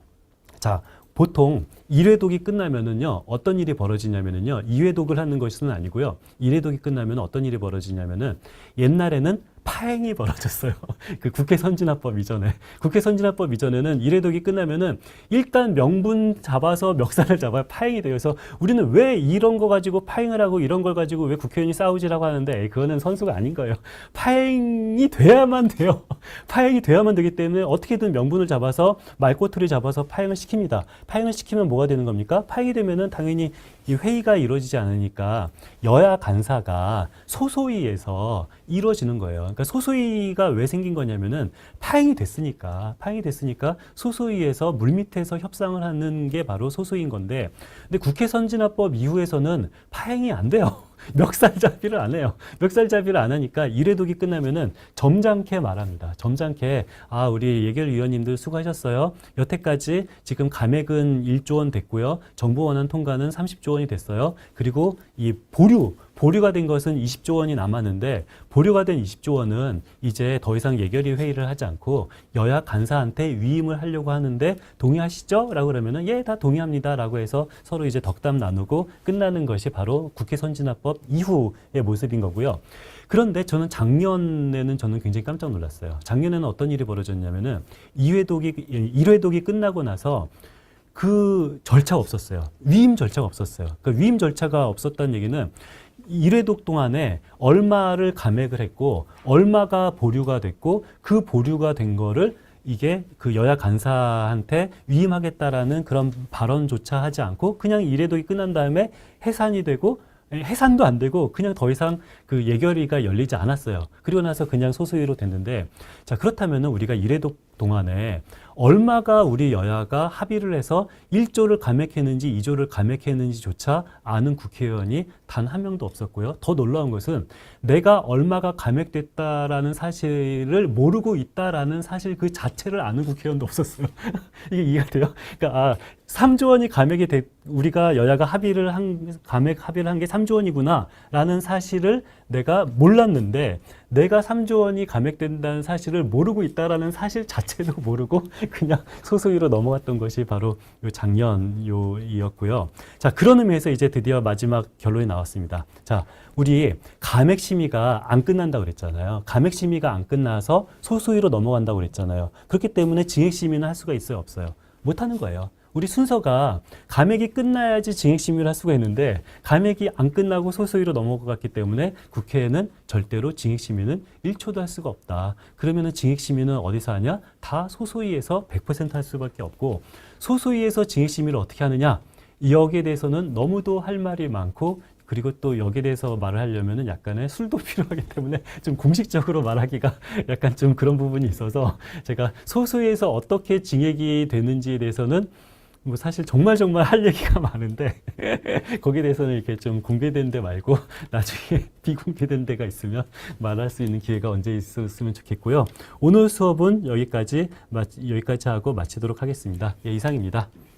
자, 보통 1회독이 끝나면은요, 어떤 일이 벌어지냐면은요, 2회독을 하는 것은 아니고요. 1회독이 끝나면 어떤 일이 벌어지냐면은 옛날에는 파행이 벌어졌어요. 그 국회 선진화법 이전에. 국회 선진화법 이전에는 1회독이 끝나면은 일단 명분 잡아서 멱살을 잡아야 파행이 돼요. 그래서 우리는 왜 이런 거 가지고 파행을 하고 이런 걸 가지고 왜 국회의원이 싸우지라고 하는데 그거는 선수가 아닌 거예요. 파행이 돼야만 돼요. 파행이 돼야만 되기 때문에 어떻게든 명분을 잡아서 말꼬투리 잡아서 파행을 시킵니다. 파행을 시키면 뭐가 되는 겁니까? 파행이 되면은 당연히 이 회의가 이루어지지 않으니까 여야 간사가 소소위에서 이루어지는 거예요. 그러니까 소소위가 왜 생긴 거냐면은 파행이 됐으니까 소소위에서 물밑에서 협상을 하는 게 바로 소소위인 건데 근데 국회 선진화법 이후에서는 파행이 안 돼요. 멱살잡이를 안 해요. 멱살잡이를 안 하니까 1회독이 끝나면은 점잖게 말합니다. 점잖게 우리 예결위원님들 수고하셨어요. 여태까지 지금 감액은 1조 원 됐고요. 정부 원안 통과는 30조 원이 됐어요. 그리고 이 보류가 된 것은 20조 원이 남았는데 보류가 된 20조 원은 이제 더 이상 예결위 회의를 하지 않고 여야 간사한테 위임을 하려고 하는데 동의하시죠? 라고 그러면은 예, 다 동의합니다. 라고 해서 서로 이제 덕담 나누고 끝나는 것이 바로 국회 선진화법 이후의 모습인 거고요. 그런데 저는 작년에는 굉장히 깜짝 놀랐어요. 작년에는 어떤 일이 벌어졌냐면은 1회독이 끝나고 나서 그 절차가 없었어요. 위임 절차가 없었어요. 그러니까 위임 절차가 없었다는 얘기는 1회독 동안에 얼마를 감액을 했고 얼마가 보류가 됐고 그 보류가 된 거를 이게 그 여야 간사한테 위임하겠다라는 그런 발언조차 하지 않고 그냥 1회독이 끝난 다음에 해산이 되고 해산도 안 되고 그냥 더 이상 그 예결위가 열리지 않았어요. 그리고 나서 그냥 소소위로 됐는데 자, 그렇다면은 우리가 1회독 동안에 얼마가 우리 여야가 합의를 해서 1조를 감액했는지 2조를 감액했는지조차 아는 국회의원이 단 한 명도 없었고요. 더 놀라운 것은 내가 얼마가 감액됐다라는 사실을 모르고 있다라는 사실 그 자체를 아는 국회의원도 없었어요. 이게 이해가 돼요? 그러니까 3조 원이 우리가 여야가 감액 합의를 한 게 3조 원이구나라는 사실을 내가 몰랐는데 내가 3조 원이 감액된다는 사실을 모르고 있다라는 사실 자체도 모르고 그냥 소소위로 넘어갔던 것이 바로 요 작년이었고요. 자, 그런 의미에서 이제 드디어 마지막 결론이 나왔습니다. 자, 우리 감액 심의가 안 끝난다고 그랬잖아요. 감액 심의가 안 끝나서 소소위로 넘어간다고 그랬잖아요. 그렇기 때문에 증액 심의는 할 수가 있어요, 없어요? 못 하는 거예요. 우리 순서가 감액이 끝나야지 증액심의를 할 수가 있는데 감액이 안 끝나고 소소위로 넘어갔기 때문에 국회에는 절대로 증액심의는 1초도 할 수가 없다. 그러면은 증액심의는 어디서 하냐? 다 소소위에서 100% 할 수밖에 없고 소소위에서 증액심의를 어떻게 하느냐? 여기에 대해서는 너무도 할 말이 많고 그리고 또 여기에 대해서 말을 하려면은 약간의 술도 필요하기 때문에 좀 공식적으로 말하기가 약간 좀 그런 부분이 있어서 제가 소소위에서 어떻게 증액이 되는지에 대해서는 뭐 사실 정말 할 얘기가 많은데 거기에 대해서는 이렇게 좀 공개된 데 말고 나중에 비공개된 데가 있으면 말할 수 있는 기회가 언제 있었으면 좋겠고요. 오늘 수업은 여기까지 하고 마치도록 하겠습니다. 예, 이상입니다.